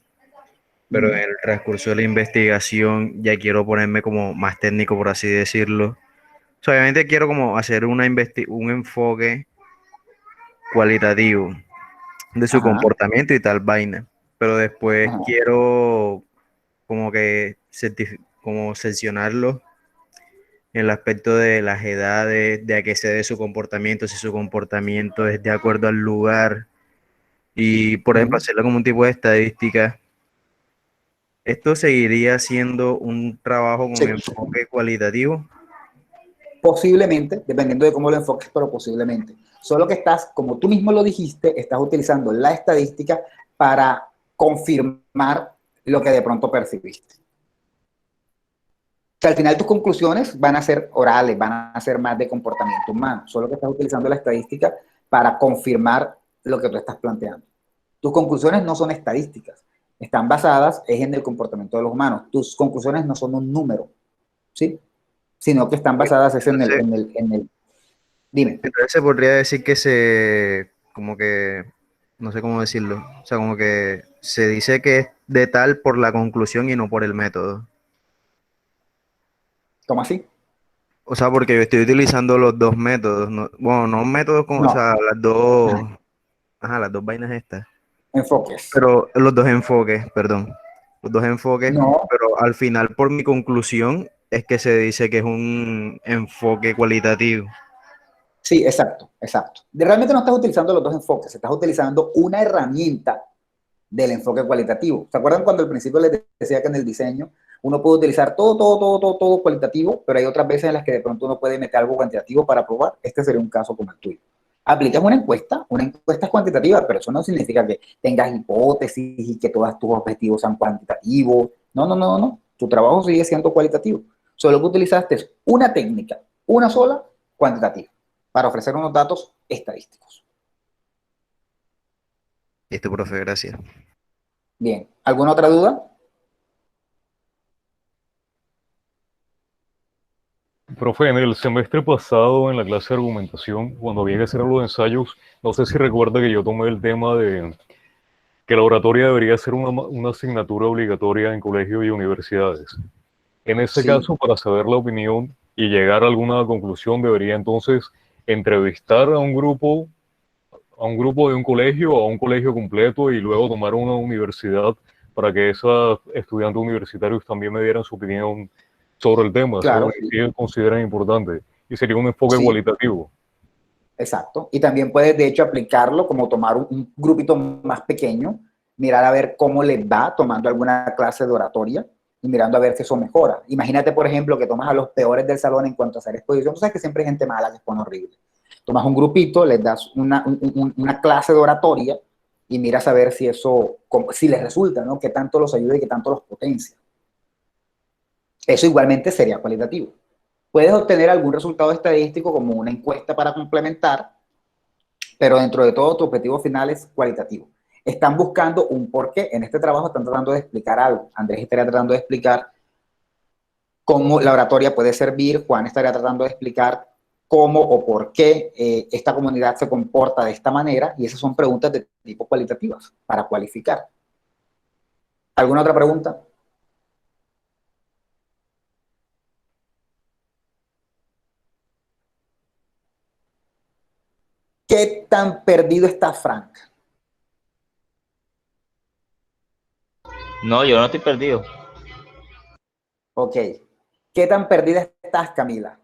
pero en el transcurso de la investigación ya quiero ponerme como más técnico, por así decirlo. O sea, obviamente quiero como hacer un enfoque cualitativo de su comportamiento y tal vaina, pero después quiero como que como seccionarlo en el aspecto de las edades, de a qué se debe su comportamiento, si su comportamiento es de acuerdo al lugar, y por ejemplo hacerlo como un tipo de estadística. ¿Esto seguiría siendo un trabajo con enfoque cualitativo? Posiblemente, dependiendo de cómo lo enfoques, pero posiblemente. Solo que estás, como tú mismo lo dijiste, estás utilizando la estadística para confirmar lo que de pronto percibiste. O sea, al final tus conclusiones van a ser orales, van a ser más de comportamiento humano, solo que estás utilizando la estadística para confirmar lo que tú estás planteando. Tus conclusiones no son estadísticas, están basadas en el comportamiento de los humanos. Tus conclusiones no son un número, ¿sí? Sino que están basadas en el... Dime. Entonces se podría decir que como que, no sé cómo decirlo, o sea, como que se dice que es de tal por la conclusión y no por el método. ¿Cómo así? O sea, porque yo estoy utilizando los dos métodos, bueno, no métodos como, No. o sea, las dos vainas estas. Enfoques. Pero los dos enfoques, perdón. Los dos enfoques, no. Pero al final por mi conclusión es que se dice que es un enfoque cualitativo. Sí, exacto, exacto. Realmente no estás utilizando los dos enfoques, estás utilizando una herramienta del enfoque cualitativo. ¿Se acuerdan cuando al principio les decía que en el diseño uno puede utilizar todo cualitativo, pero hay otras veces en las que de pronto uno puede meter algo cuantitativo para probar? Este sería un caso como el tuyo. Aplicas una encuesta es cuantitativa, pero eso no significa que tengas hipótesis y que todos tus objetivos sean cuantitativos. No. Tu trabajo sigue siendo cualitativo. Solo que utilizaste una técnica, una sola, cuantitativa, para ofrecer unos datos estadísticos. Listo, profe, gracias. Bien, ¿alguna otra duda? Profe, en el semestre pasado, en la clase de argumentación, cuando había que hacer los ensayos, no sé si recuerda que yo tomé el tema de que la oratoria debería ser una asignatura obligatoria en colegios y universidades. En ese caso, para saber la opinión y llegar a alguna conclusión, debería entonces entrevistar a un grupo de un colegio o a un colegio completo y luego tomar una universidad para que esos estudiantes universitarios también me dieran su opinión sobre el tema, Claro, sobre qué ellos consideran importante. Y sería un enfoque cualitativo. Exacto. Y también puedes, de hecho, aplicarlo como tomar un grupito más pequeño, mirar a ver cómo les va tomando alguna clase de oratoria y mirando a ver si eso mejora. Imagínate, por ejemplo, que tomas a los peores del salón en cuanto a hacer exposición. Tú sabes que siempre hay gente mala que expone horrible. Tomas un grupito, les das una clase de oratoria y miras a ver si eso, si les resulta, ¿no? Qué tanto los ayuda y qué tanto los potencia. Eso igualmente sería cualitativo. Puedes obtener algún resultado estadístico como una encuesta para complementar, pero dentro de todo tu objetivo final es cualitativo. Están buscando un porqué. En este trabajo están tratando de explicar algo. Andrés estaría tratando de explicar cómo la oratoria puede servir. Juan estaría tratando de explicar cómo o por qué esta comunidad se comporta de esta manera, y esas son preguntas de tipo cualitativas para cualificar. ¿Alguna otra pregunta? ¿Qué tan perdido está Frank? No, yo no estoy perdido. Ok. ¿Qué tan perdida estás, Camila?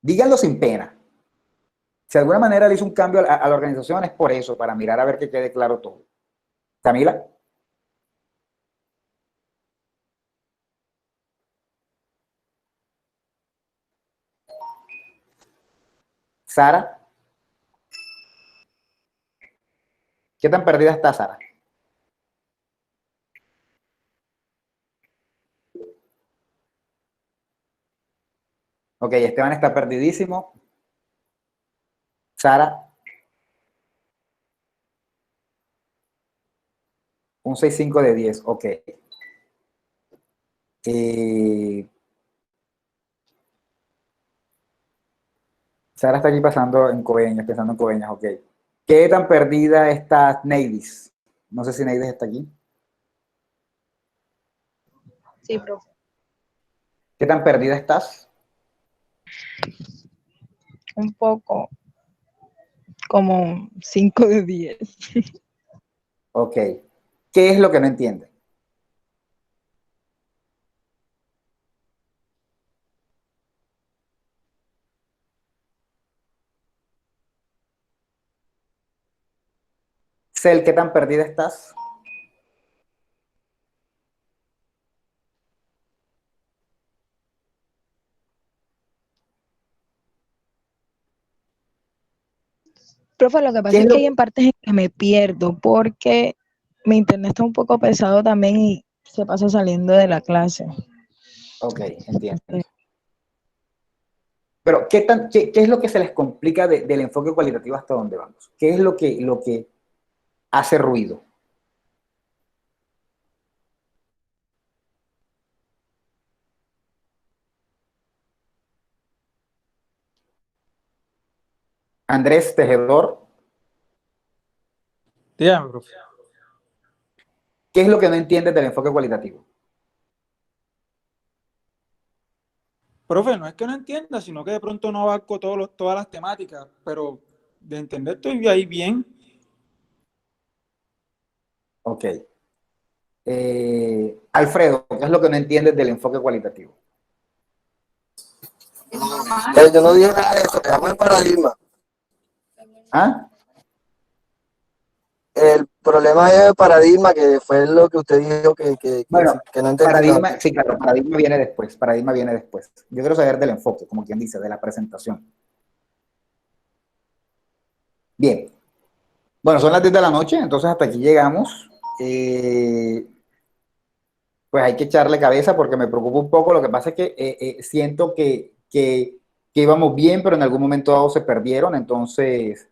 Díganlo sin pena. Si de alguna manera le hizo un cambio a la organización es por eso, para mirar a ver que quede claro todo. Camila. Sara. ¿Qué tan perdida está Sara? Ok, Esteban está perdidísimo. Sara. Un 6.5 de 10, ok. Sara está aquí pasando en Coveñas, pensando en Coveñas, ok. ¿Qué tan perdida está Neidis? No sé si Neidis está aquí. Sí, profe. ¿Qué tan perdida estás? Un poco, como 5 de 10. Ok. ¿Qué es lo que no entiende? Cel, ¿qué tan perdida estás? Profe, lo que pasa ¿Qué es es que lo hay en partes en que me pierdo porque mi internet está un poco pesado también y se pasa saliendo de la clase. Ok, entiendo. Pero, ¿qué es lo que se les complica del enfoque cualitativo hasta dónde vamos? ¿Qué es lo que hace ruido? Andrés Tejedor, Dígame, profe. ¿qué es lo que no entiendes del enfoque cualitativo? Profe, no es que no entienda, sino que de pronto no abarco todas las temáticas, pero de entender estoy ahí bien. Ok. Alfredo, ¿qué es lo que no entiendes del enfoque cualitativo? Yo no dije nada de eso, te llamo el paradigma. ¿Ah? El problema es el paradigma, que fue lo que usted dijo Bueno, que no entendí nada. paradigma, sí, claro, paradigma viene después, paradigma viene después. Yo quiero saber del enfoque, como quien dice, de la presentación. Bien. Bueno, son las 10 de la noche, entonces hasta aquí llegamos. Pues hay que echarle cabeza porque me preocupa un poco. Lo que pasa es que siento que íbamos bien, pero en algún momento dado se perdieron. Entonces,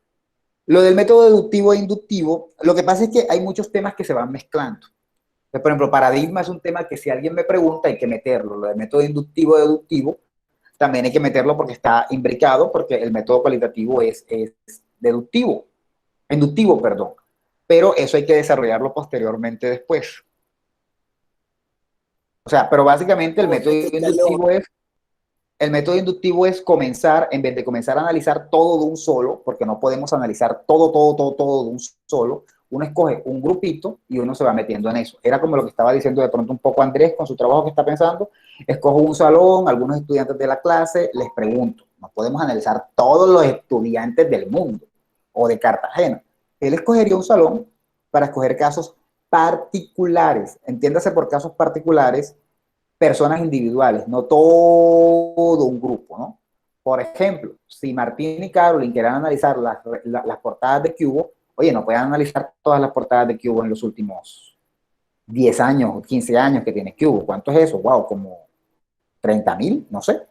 lo del método deductivo e inductivo, lo que pasa es que hay muchos temas que se van mezclando. Entonces, por ejemplo, paradigma es un tema que si alguien me pregunta hay que meterlo. Lo del método inductivo e deductivo también hay que meterlo porque está imbricado, porque el método cualitativo es inductivo, perdón. Pero eso hay que desarrollarlo posteriormente después. O sea, pero básicamente el método inductivo es comenzar, en vez de comenzar a analizar todo de un solo, porque no podemos analizar todo de un solo, uno escoge un grupito y uno se va metiendo en eso. Era como lo que estaba diciendo de pronto un poco Andrés con su trabajo que está pensando. Escojo un salón, algunos estudiantes de la clase, les pregunto. No podemos analizar todos los estudiantes del mundo o de Cartagena. Él escogería un salón para escoger casos particulares. Entiéndase por casos particulares, personas individuales, no todo un grupo, ¿no? Por ejemplo, si Martín y Carolyn quieren analizar las portadas de Cubo, oye, no pueden analizar todas las portadas de Cubo en los últimos 10 años o 15 años que tiene Cubo. ¿Cuánto es eso? Wow, como 30.000, no sé.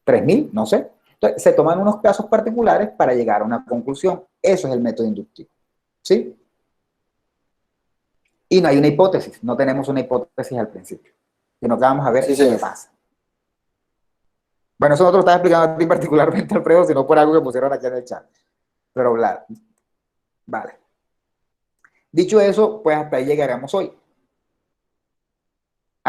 3.000, no sé. Entonces, se toman unos casos particulares para llegar a una conclusión. Eso es el método inductivo. ¿Sí? Y no hay una hipótesis, no tenemos una hipótesis al principio, sino que vamos a ver qué pasa. Bueno, eso no te lo estaba explicando a ti particularmente, Alfredo, sino por algo que pusieron aquí en el chat. Pero vale. Dicho eso, pues hasta ahí llegaremos hoy.